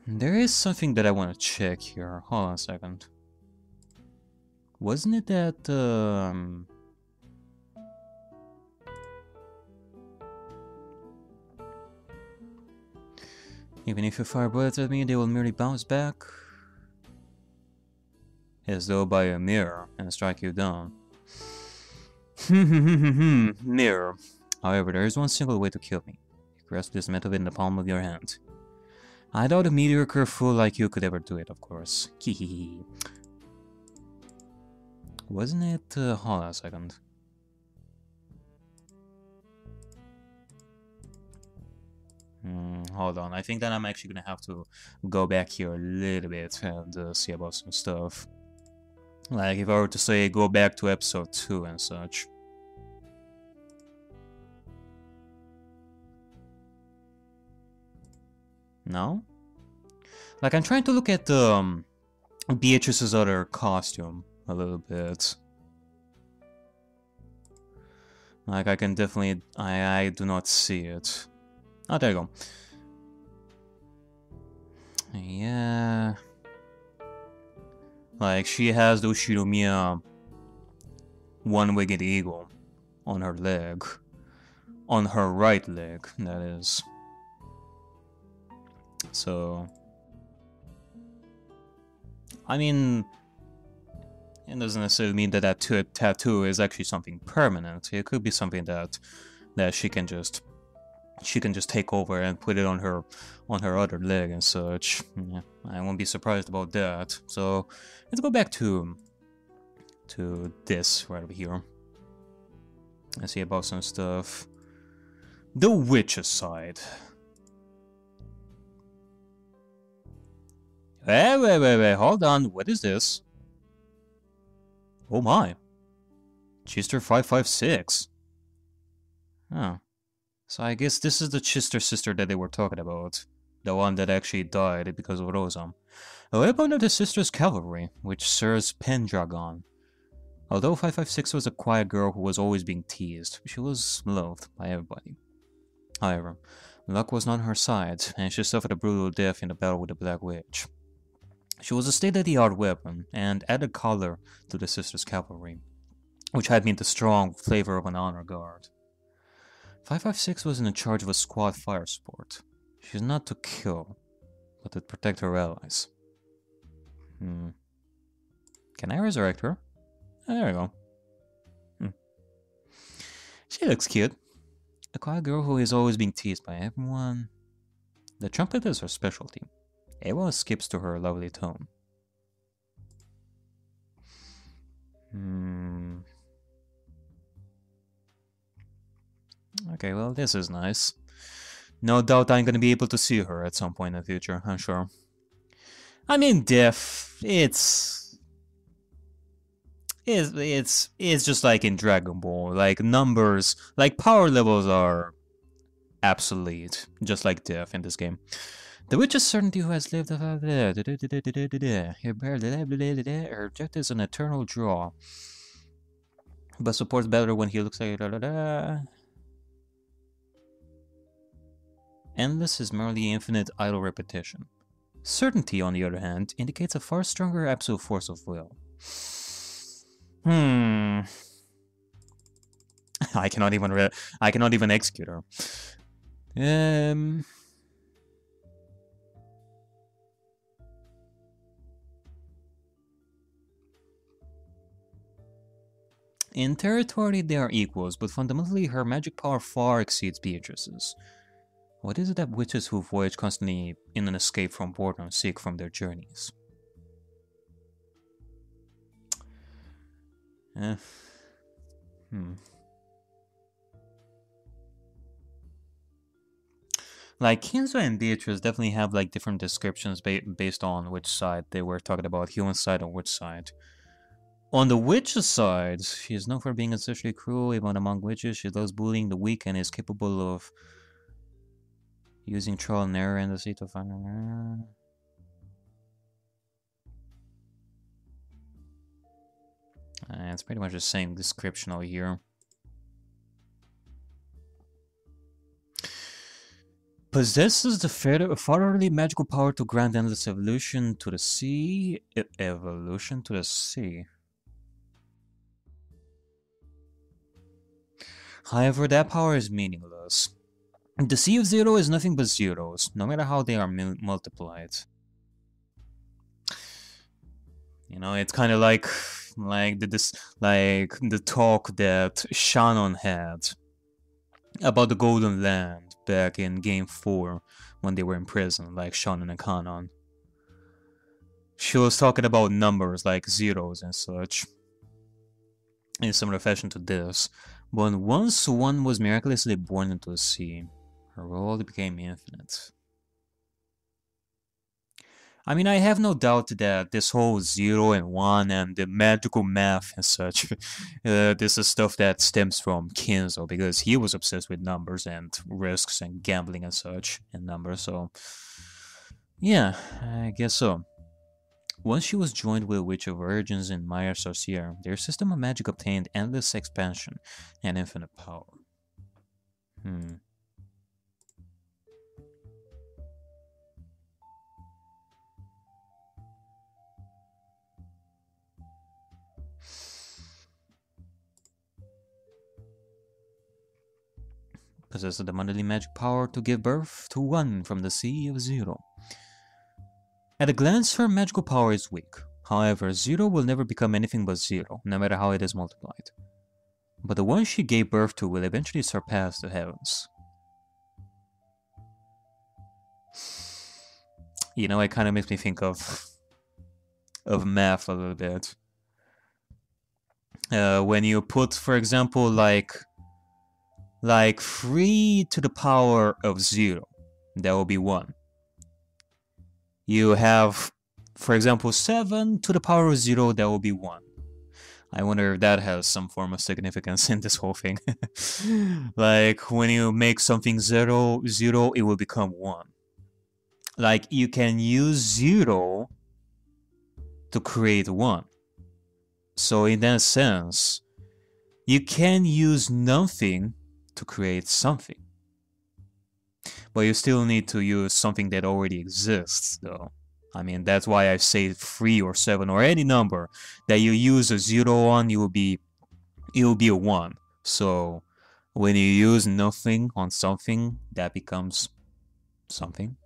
There is something that I want to check here. Hold on a second. Wasn't it that, even if you fire bullets at me, they will merely bounce back as though by a mirror and strike you down. Mirror. However, there is one single way to kill me. You grasp this metal in the palm of your hand. I doubt a mediocre fool like you could ever do it, of course. Hehehe. Wasn't it? Hold on a second. Hold on. I think that I'm actually gonna have to go back here a little bit and see about some stuff. Like if I were to say go back to episode 2 and such. No? Like, I'm trying to look at Beatrice's other costume a little bit. Like, I can definitely... I do not see it. Oh, there you go. Yeah... Like, she has the Ushiromiya one-winged eagle on her leg. On her right leg, that is. So... I mean... It doesn't necessarily mean that that tattoo is actually something permanent. It could be something that she can just take over and put it on her other leg and such. Yeah, I won't be surprised about that. So let's go back to this right over here and see about some stuff. The witch's side. Wait, hold on. What is this? Oh my. Chister 556. Huh. So I guess this is the Chister sister that they were talking about. The one that actually died because of Rosa. A weapon of the sister's cavalry, which serves Pendragon. Although 556 was a quiet girl who was always being teased, she was loved by everybody. However, luck was not on her side, and she suffered a brutal death in the battle with the Black Witch. She was a state-of-the-art weapon, and added color to the Sisters' cavalry, which had been the strong flavor of an honor guard. 556 was in charge of a squad fire support. She's not to kill, but to protect her allies. Can I resurrect her? Oh, there we go. She looks cute. A quiet girl who is always being teased by everyone. The trumpet is her specialty. Everyone skips to her lovely tone. Okay, well, this is nice. No doubt I'm gonna be able to see her at some point in the future, I'm sure. I mean, death, it's just like in Dragon Ball. Like, numbers, like, power levels are obsolete, just like death in this game. The witch's certainty who has lived her objective is an eternal draw, but supports better when he looks like endless is merely infinite idle repetition. Certainty, on the other hand, indicates a far stronger absolute force of will. I cannot even execute her. In territory, they are equals, but fundamentally, her magic power far exceeds Beatrice's. What is it that witches who voyage constantly in an escape from boredom seek from their journeys? Like, Kinzo and Beatrice definitely have like different descriptions based on which side they were talking about, human side or witch side. On the witch's side, she is known for being essentially cruel. Even among witches, she loves bullying the weak and is capable of using trial and error in the seat to find her. It's pretty much the same description over here. Possesses the fatherly magical power to grant endless evolution to the sea. Evolution to the sea. However, that power is meaningless. The Sea of Zero is nothing but zeros, no matter how they are multiplied. You know, it's kind of like the talk that Shannon had about the Golden Land back in Game 4 when they were in prison, like Shannon and Kanon. She was talking about numbers like zeros and such, in similar fashion to this. But once one was miraculously born into the sea, her world became infinite. I mean, I have no doubt that this whole 0 and 1 and the magical math and such, this is stuff that stems from Kinzo, because he was obsessed with numbers and risks and gambling and such, and numbers, so yeah, I guess so. Once she was joined with a Witch of Origins in Maya Sorcier, their system of magic obtained endless expansion and infinite power. Possesses the motherly magic power to give birth to one from the Sea of Zero. At a glance, her magical power is weak. However, Zero will never become anything but Zero, no matter how it is multiplied. But the one she gave birth to will eventually surpass the heavens. You know, it kind of makes me think of math a little bit. When you put, for example, like 3 to the power of 0, that will be 1. You have, for example, 7 to the power of 0, that will be 1. I wonder if that has some form of significance in this whole thing. Like, when you make something 0, it will become 1. Like, you can use 0 to create 1. So in that sense, you can use nothing to create something. But you still need to use something that already exists, though. I mean, that's why I say 3 or 7 or any number that you use a 0 on, it will be a 1. So when you use nothing on something, that becomes something.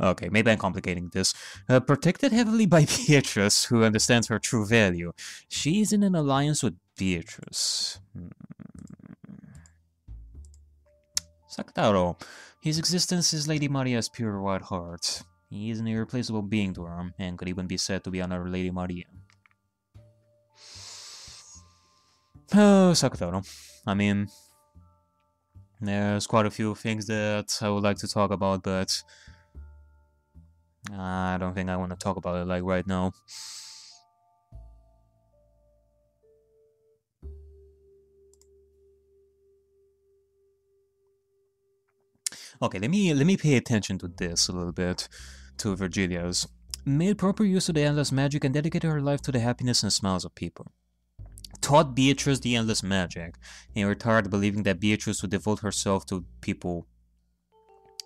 Okay, maybe I'm complicating this. Protected heavily by Beatrice, who understands her true value. She's in an alliance with Beatrice. Sakutaro. His existence is Lady Maria's pure white heart. He is an irreplaceable being to her, and could even be said to be another Lady Maria. Oh, Sakutaro. I mean, there's quite a few things that I would like to talk about, but I don't think I want to talk about it like right now. Okay, let me pay attention to this a little bit, to Virgilia's. Made proper use of the endless magic and dedicated her life to the happiness and smiles of people. Taught Beatrice the endless magic, and retired believing that Beatrice would devote herself to people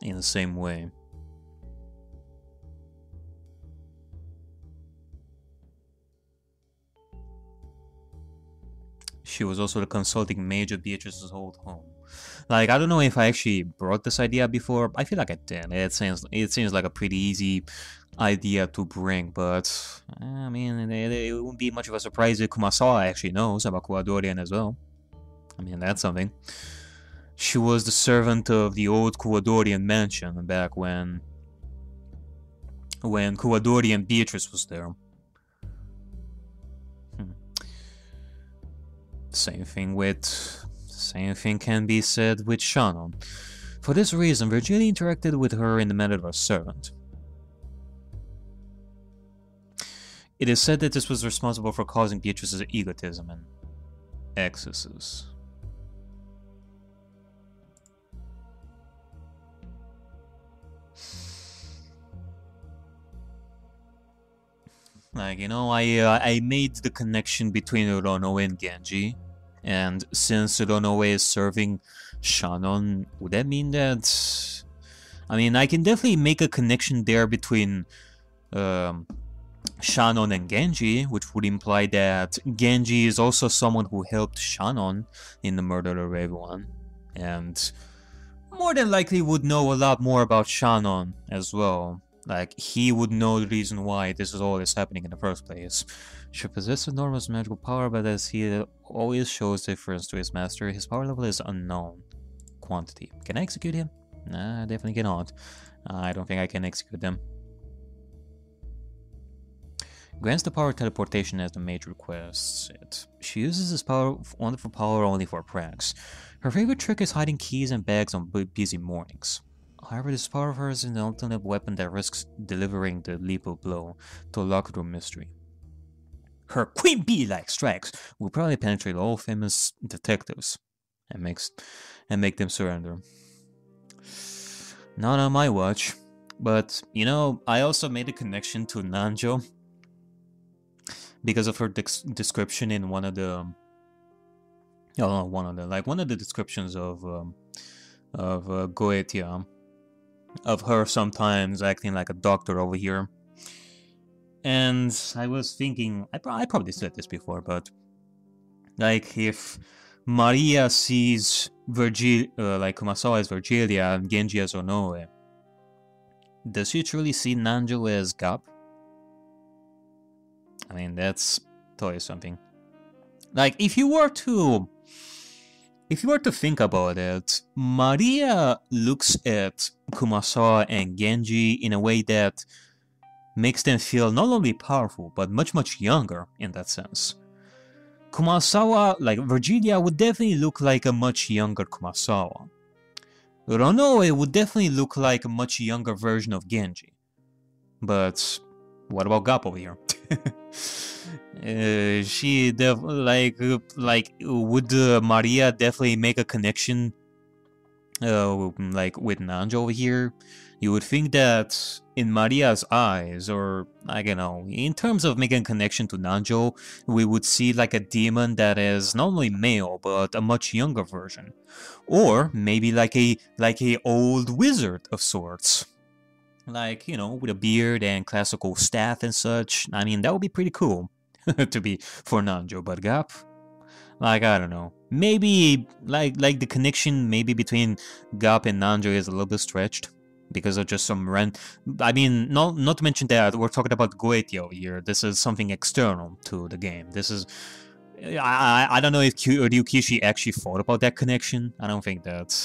in the same way. She was also the consulting mage of Beatrice's old home. Like, I don't know if I actually brought this idea before. I feel like I did. It seems like a pretty easy idea to bring, but I mean, it wouldn't be much of a surprise if Kumasawa actually knows about Kuwadorian as well. I mean, that's something. She was the servant of the old Kuwadorian mansion back when Kuwadorian Beatrice was there. Same thing can be said with Shannon. For this reason, Virgilia interacted with her in the manner of a servant. It is said that this was responsible for causing Beatrice's egotism and excesses. Like, you know, I made the connection between Uronoe and Genji, and since Uronoe is serving Shannon, would that mean that... I mean, I can definitely make a connection there between Shannon and Genji, which would imply that Genji is also someone who helped Shannon in the murder of everyone, and more than likely would know a lot more about Shannon as well. Like, he would know the reason why this is all is happening in the first place. She possesses enormous magical power, but as he always shows difference to his master, his power level is unknown quantity. Can I execute him? Nah, I definitely cannot. I don't think I can execute them. Grants the power of teleportation as the mage requests it. She uses this wonderful power only for pranks. Her favorite trick is hiding keys and bags on busy mornings. However, this power of hers is an alternate weapon that risks delivering the lethal blow to a locked room mystery. Her Queen Bee-like strikes will probably penetrate all famous detectives and make them surrender. Not on my watch, but you know, I also made a connection to Nanjo because of her description in one of the descriptions of Goetia. Of her sometimes acting like a doctor over here. And I was thinking, I probably said this before, but like if Maria sees like Kumasawa as Virgilia and Genji as Onoe, does she truly see Nanjo as Gap? I mean, that's totally something. Like, if you were to think about it, Maria looks at Kumasawa and Genji in a way that makes them feel not only powerful, but much, much younger in that sense. Kumasawa, like Virgilia, would definitely look like a much younger Kumasawa. Uronoe would definitely look like a much younger version of Genji. But what about Gap over here? Would Maria definitely make a connection like with Nanjo over here? You would think that in Maria's eyes, or I don't know, in terms of making a connection to Nanjo, we would see like a demon that is not only male but a much younger version, or maybe like a old wizard of sorts, like, you know, with a beard and classical staff and such. I mean, that would be pretty cool to be for Nanjo, but Gap, like, I don't know, maybe like the connection maybe between Gap and Nanjo is a little bit stretched. Because of just some rent. I mean, not to mention that we're talking about Goethe here. This is something external to the game. This is... I don't know if Ryukishi actually thought about that connection. I don't think that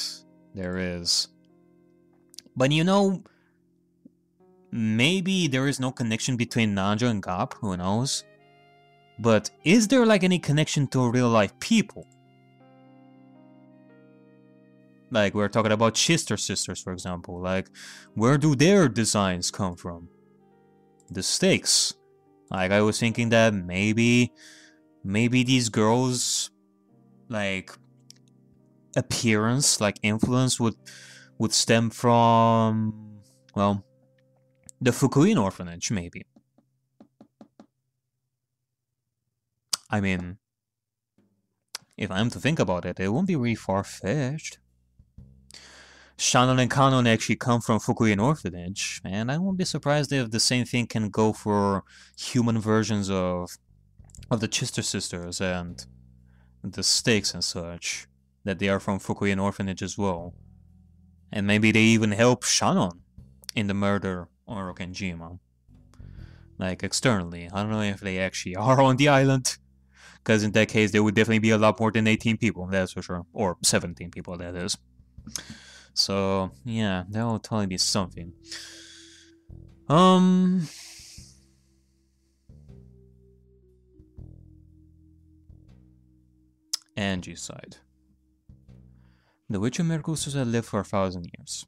there is. But you know, maybe there is no connection between Nanjo and Gap, who knows? But is there like any connection to real life people? Like, we're talking about Sister Sisters, for example. Like, where do their designs come from? The stakes. Like, I was thinking that maybe these girls, like, appearance, like, influence would stem from, well, the Fukuin orphanage, maybe. I mean, if I'm to think about it, it won't be really far-fetched. Shannon and Kanon actually come from Fukuin Orphanage, and I won't be surprised if the same thing can go for human versions of the Chister Sisters and the Stakes and such, that they are from Fukuin Orphanage as well. And maybe they even help Shannon in the murder of Orokenjima. Like, externally. I don't know if they actually are on the island, because in that case there would definitely be a lot more than 18 people, that's for sure. Or 17 people, that is. So, yeah, that will totally be something. Angie's side. The Witch of Miracles had lived for 1,000 years.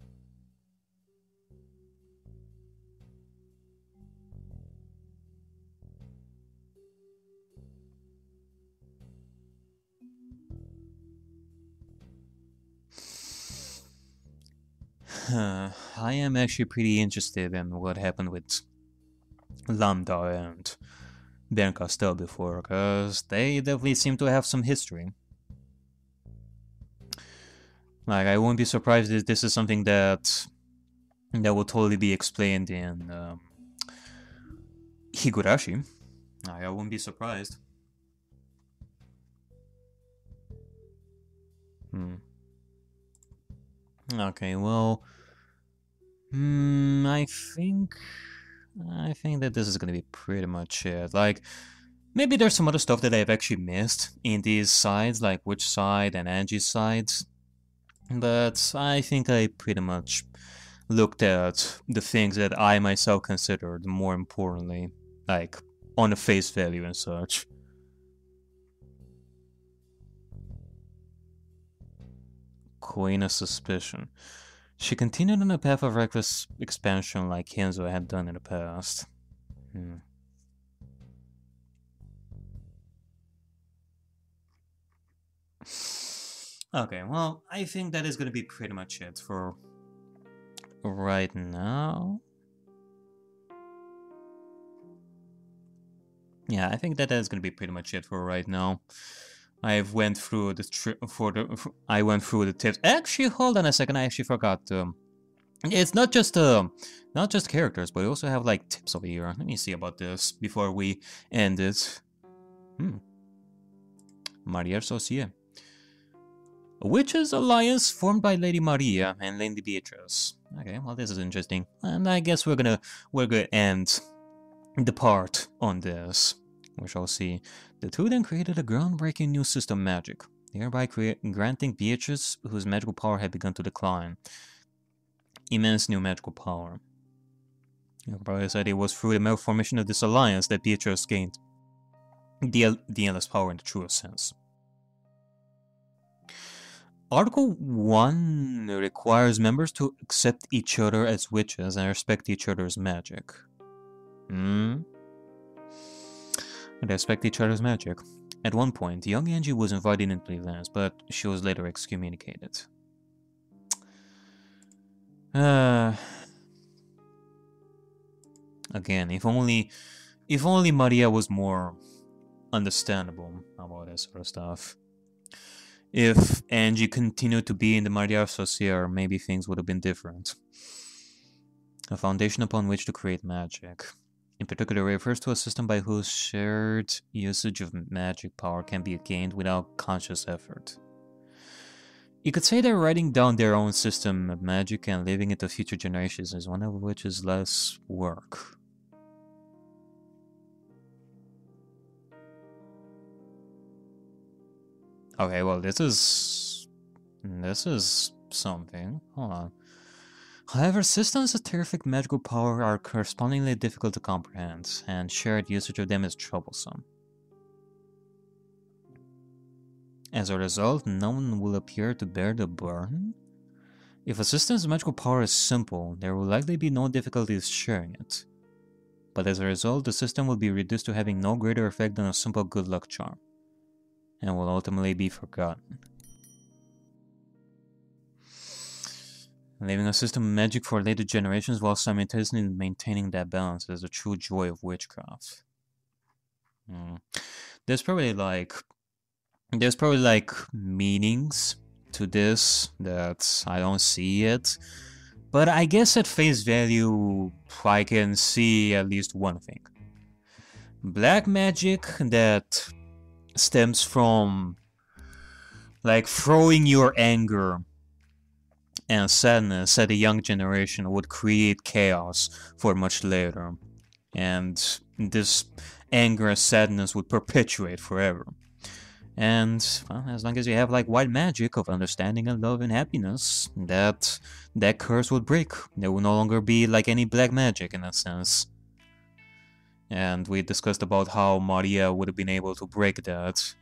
I am actually pretty interested in what happened with Lambda and Ben Castell before, because they definitely seem to have some history. Like, I wouldn't be surprised if this is something that will totally be explained in Higurashi. I wouldn't be surprised. Okay, well, I think that this is gonna be pretty much it. Like, maybe there's some other stuff that I've actually missed in these sides, like Witch side and Angie's sides. But I think I pretty much looked at the things that I myself considered more importantly, like on the face value and such. Queen of Suspicion. She continued on a path of reckless expansion like Kenzo had done in the past. Okay, well, I think that is going to be pretty much it for right now. Yeah, I think that is going to be pretty much it for right now. I went through the tips. Actually, hold on a second. I actually forgot. It's not just characters, but we also have like tips over here. Let me see about this before we end it. Maria Associé. A witches' alliance formed by Lady Maria and Lady Beatrice. Okay, well, this is interesting, and I guess we're gonna end the part on this. We shall see. The two then created a groundbreaking new system magic, thereby granting Beatrice, whose magical power had begun to decline, immense new magical power. You probably said it was through the malformation of this alliance that Beatrice gained the endless power in the truest sense. Article 1 requires members to accept each other as witches and respect each other's magic. Respect each other's magic. At one point, young Angie was invited into the lands, but she was later excommunicated. Again, if only Maria was more understandable about that sort of stuff. If Angie continued to be in the Maria Associare, maybe things would have been different. A foundation upon which to create magic. In particular, refers to a system by whose shared usage of magic power can be gained without conscious effort. You could say they're writing down their own system of magic and leaving it to future generations, is one of which is less work. Okay, well, this is something. Hold on. However, systems of terrific magical power are correspondingly difficult to comprehend, and shared usage of them is troublesome. As a result, no one will appear to bear the burden? If a system's magical power is simple, there will likely be no difficulties sharing it. But as a result, the system will be reduced to having no greater effect than a simple good luck charm, and will ultimately be forgotten. Leaving a system of magic for later generations while simultaneously maintaining that balance is the true joy of witchcraft. There's probably like meanings to this that I don't see yet, but I guess at face value I can see at least one thing. Black magic that stems from like throwing your anger and sadness at a young generation would create chaos for much later, and this anger and sadness would perpetuate forever. And well, as long as you have like white magic of understanding and love and happiness, that curse would break. There will no longer be like any black magic in that sense. And we discussed about how Maria would have been able to break that.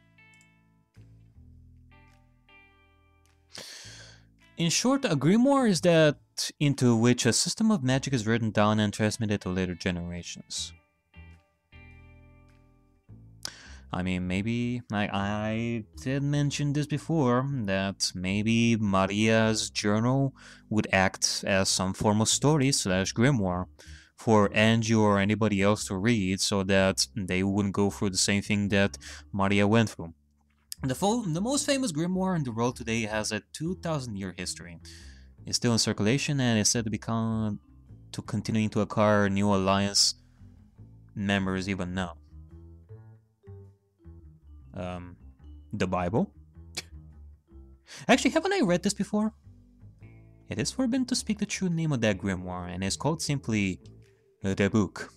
In short, a grimoire is that into which a system of magic is written down and transmitted to later generations. I mean, maybe, like I did mention this before, that maybe Maria's journal would act as some form of story / grimoire for Angie or anybody else to read, so that they wouldn't go through the same thing that Maria went through. The most famous grimoire in the world today has a 2,000-year history. It's still in circulation and is said to continuing to acquire new alliance members even now. The Bible? Actually, haven't I read this before? It is forbidden to speak the true name of that grimoire, and it's called simply the book.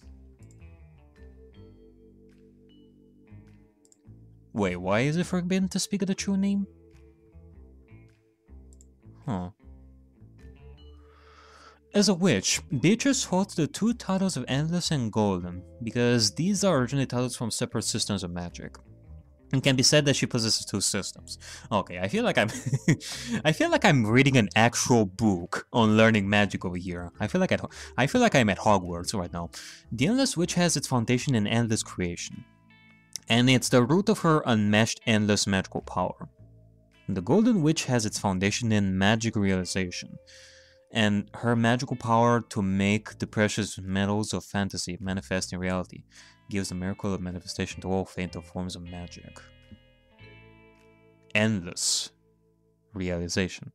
Wait, why is it forbidden to speak of the true name? Huh. As a witch, Beatrice holds the two titles of Endless and Golden, because these are originally titles from separate systems of magic. It can be said that she possesses two systems. Okay, I feel like I'm reading an actual book on learning magic over here. I feel like I'm at Hogwarts right now. The Endless Witch has its foundation in endless creation, and it's the root of her unmatched endless magical power. The Golden Witch has its foundation in magic realization, and her magical power to make the precious metals of fantasy manifest in reality gives the miracle of manifestation to all fainter forms of magic. Endless realization.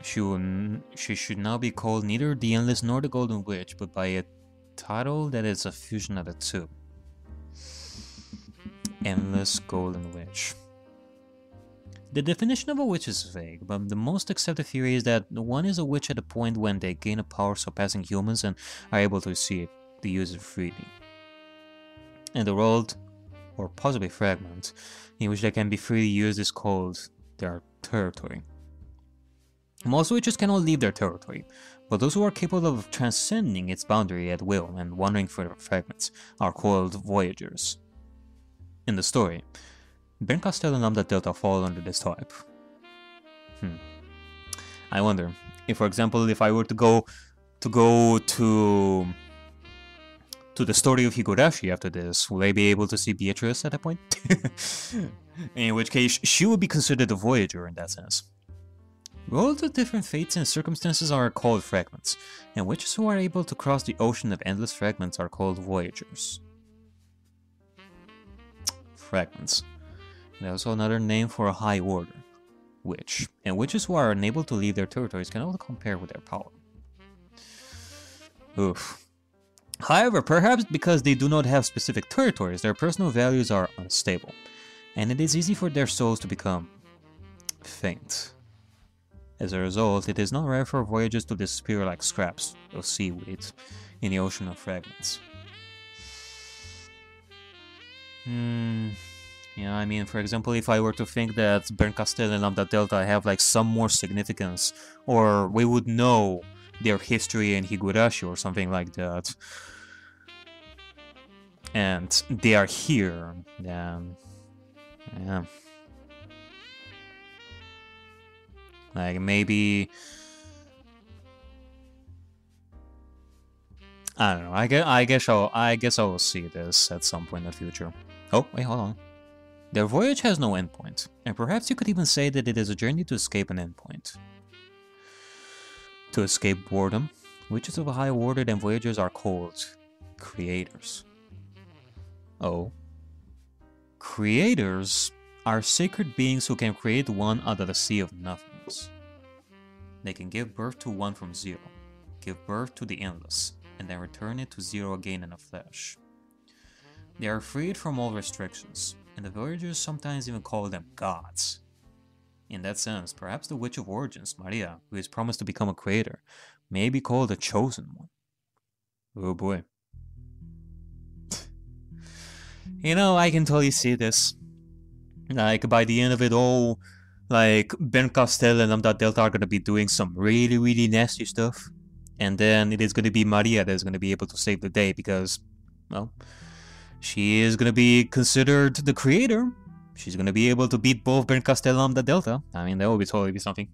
She should now be called neither the Endless nor the Golden Witch, but by a title that is a fusion of the two. Endless Golden Witch. The definition of a witch is vague, but the most accepted theory is that one is a witch at a point when they gain a power surpassing humans and are able to use it freely. And the world, or possibly fragment, in which they can be freely used is called their territory. Most witches cannot leave their territory, but those who are capable of transcending its boundary at will and wandering for their fragments are called voyagers. In the story, Ben Costello and Lambda Delta fall under this type. I wonder if, for example, if I were to go to the story of Higurashi after this, will I be able to see Beatrice at that point? In which case, she would be considered a voyager in that sense. All the different fates and circumstances are called fragments, and witches who are able to cross the ocean of endless fragments are called voyagers. Fragments. There's also another name for a high order witch, and witches who are unable to leave their territories can also compare with their power. Oof. However, perhaps because they do not have specific territories, their personal values are unstable, and it is easy for their souls to become faint. As a result, it is not rare for voyagers to disappear like scraps of seaweed in the ocean of fragments. Yeah, I mean, for example, if I were to think that Bernkastel and Lambda Delta have like some more significance, or we would know their history in Higurashi or something like that, and they are here, then, yeah. Like, maybe... I don't know, I guess I will see this at some point in the future. Oh, wait, hold on. Their voyage has no endpoint, and perhaps you could even say that it is a journey to escape an endpoint. To escape boredom, witches of a high order and voyagers are called creators. Oh. Creators are sacred beings who can create one out of the sea of nothingness. They can give birth to one from zero, give birth to the endless, and then return it to zero again in the flesh. They are freed from all restrictions, and the voyagers sometimes even call them gods. In that sense, perhaps the Witch of Origins, Maria, who is promised to become a creator, may be called the Chosen One. Oh boy. You know, I can totally see this. Like, by the end of it all, like, Bernkastel and Lambda Delta are gonna be doing some really, really nasty stuff. And then it is gonna be Maria that is gonna be able to save the day because, well, she is gonna be considered the creator. She's gonna be able to beat both Bernkastel and Lambda Delta. I mean, that would totally be something.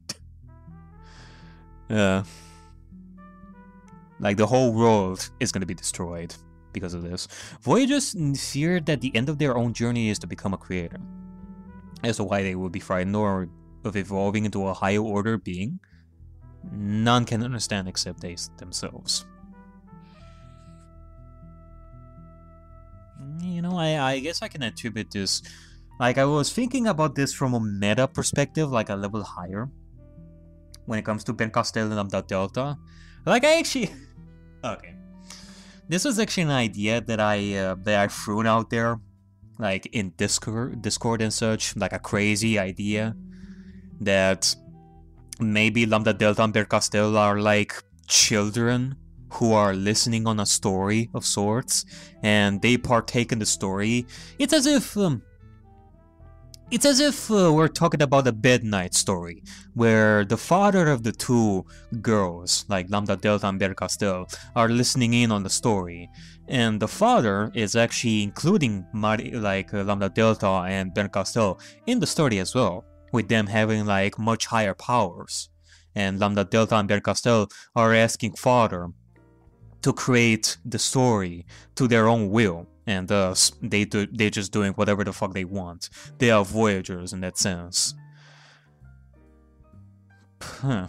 Like, the whole world is gonna be destroyed because of this. Voyagers fear that the end of their own journey is to become a creator. As to why they would be frightened or of evolving into a higher order being, none can understand except they themselves. You know, I guess I can attribute this. Like, I was thinking about this from a meta perspective, like a level higher, when it comes to Bernkastel and Lambda Delta. Like, I actually... Okay. This was actually an idea that I threw out there, like in Discord and such, like a crazy idea that maybe Lambda Delta and Bernkastel are like children who are listening on a story of sorts, and they partake in the story. It's as if we're talking about a bed night story, where the father of the two girls, like Lambda Delta and Bernkastel, are listening in on the story, and the father is actually including Lambda Delta and Bernkastel in the story as well, with them having like much higher powers, and Lambda Delta and Bernkastel are asking father to create the story to their own will. And thus, they're just doing whatever the fuck they want. They are voyagers in that sense. Huh.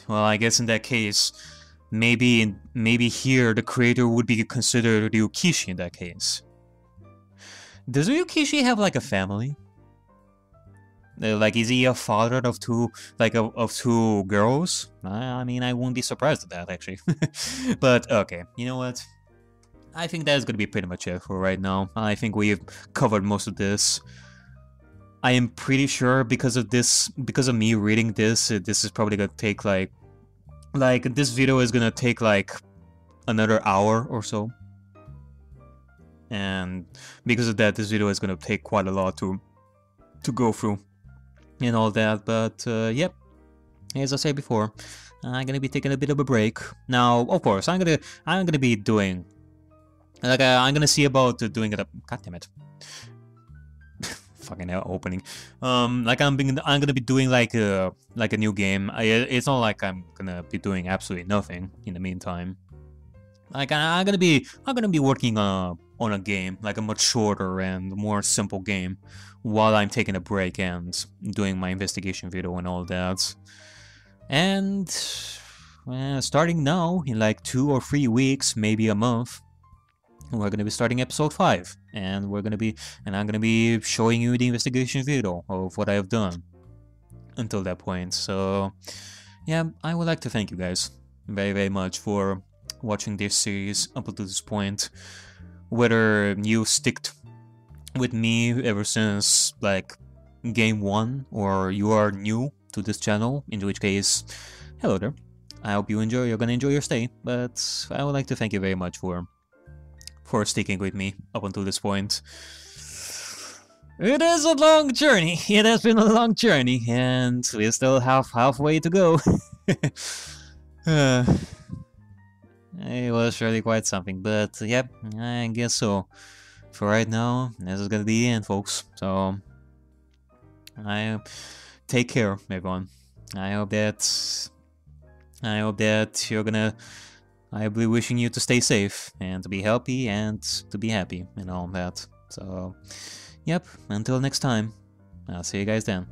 Well, I guess in that case, maybe here the creator would be considered Ryukishi in that case. Does Ryukishi have like a family? Like, is he a father of two, like, of two girls? I mean, I wouldn't be surprised at that, actually. But, okay, you know what? I think that's gonna be pretty much it for right now. I think we've covered most of this. I am pretty sure because of me reading this, this is probably gonna take like this video is gonna take like another hour or so. And because of that, this video is gonna take quite a lot to go through and all that. But yep, as I said before, I'm gonna be taking a bit of a break. Now, of course, I'm gonna be doing. Like, I'm gonna see about doing it. God damn it! Fucking hell, opening. Like I'm gonna be doing like a new game. It's not like I'm gonna be doing absolutely nothing in the meantime. Like I'm gonna be working on on a game, like a much shorter and more simple game, while I'm taking a break and doing my investigation video and all that. And starting now, in like 2 or 3 weeks, maybe a month, we're gonna be starting episode 5, and I'm gonna be showing you the investigation video of what I've done until that point. So yeah, I would like to thank you guys very, very much for watching this series up until this point. Whether you sticked with me ever since like game 1, or you are new to this channel, in which case, hello there. I hope you're gonna enjoy your stay, but I would like to thank you very much for sticking with me up until this point. It is a long journey. It has been a long journey, and we still have halfway to go. It was really quite something, but yep, I guess so. For right now, this is gonna be the end, folks. So, take care, everyone. I'll be wishing you to stay safe and to be healthy and to be happy and all that. So, yep, until next time, I'll see you guys then.